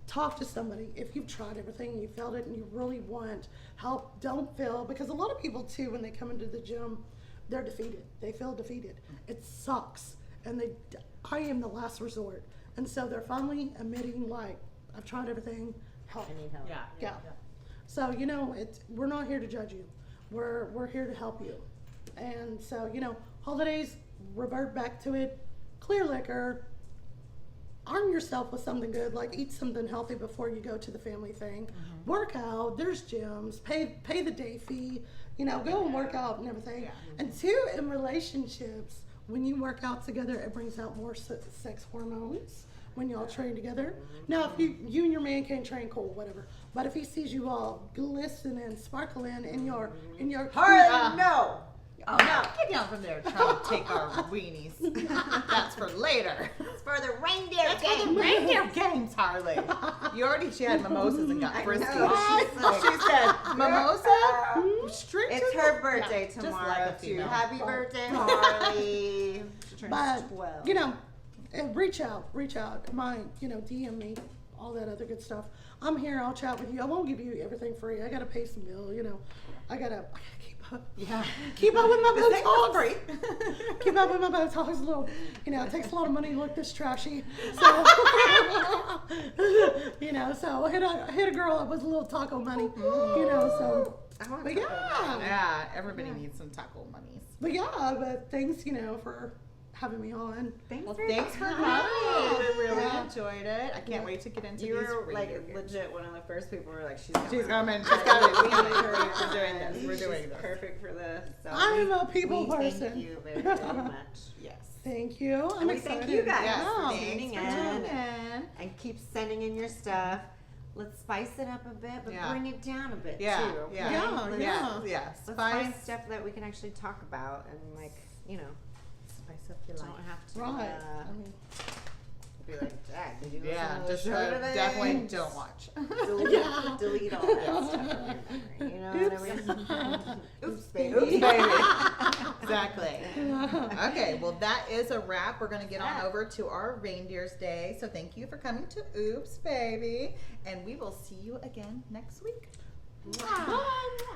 Talk to somebody. If you've tried everything, you failed it, and you really want help, don't feel, because a lot of people too, when they come into the gym, they're defeated. They feel defeated. It sucks. And I am the last resort. And so they're finally admitting, I've tried everything, help. I need help. Yeah. So, we're not here to judge you. We're here to help you. And so, holidays, revert back to it, clear liquor, arm yourself with something good, eat something healthy before you go to the family thing. Work out, there's gyms, pay the day fee, go and work out and everything. Yeah. And two, in relationships, when you work out together, it brings out more sex hormones when y'all train together. Now, if you and your man can't train, cool, whatever. But if he sees you all glistening, sparkling in your Harley, no. Oh, no. Get down from there trying to take our weenies. That's for later. It's for the reindeer That's for the reindeer games, Harley. She had mimosas and got I frisky. know, she's like- She said, mimosa? Strict It's to her the- birthday Yeah, just tomorrow, like a too. female. Happy birthday, Harley. She turns But 12. And reach out. DM me, all that other good stuff. I'm here. I'll chat with you. I won't give you everything free. I gotta pay some bill. I gotta keep up. Yeah. Keep up with my This Botox. ain't free. Keep up with my Botox. A little, it takes a lot of money to look this trashy. So, so hit a girl up with a little taco money. So. I want But to Yeah, everybody needs some taco monies. but thanks, for having me on. Thanks Well, for thanks for coming. coming. We really Yeah. enjoyed it. I can't wait to get into You these. were like reindeer games. legit one of the first people who were like, she's coming. She's coming. She's coming. We need her. We're doing this. We're She's doing this. perfect for this. So I'm a people we person. Thank you very, very much. Yes. Thank you. I'm And we excited. thank you guys Yes. for Thanks tuning for in tuning in. and keep sending in your stuff. Let's spice it up a bit, but Yeah. bring it down a bit Yeah. too. Yeah. Yeah, Let's- yeah. Yeah. Let's find Spice. stuff that we can actually talk about and Spice up your don't life. have to Right. I mean, be like, Dad, did you listen Yeah. to the Just show today? definitely don't watch. Delete all that stuff from your memory. You know what I mean? Oops, baby. Oops, baby. Exactly. Okay, well, that is a wrap. We're going to get on over to our Reindeer's Day. So thank you for coming to Oops, Baby. And we will see you again next week. bye.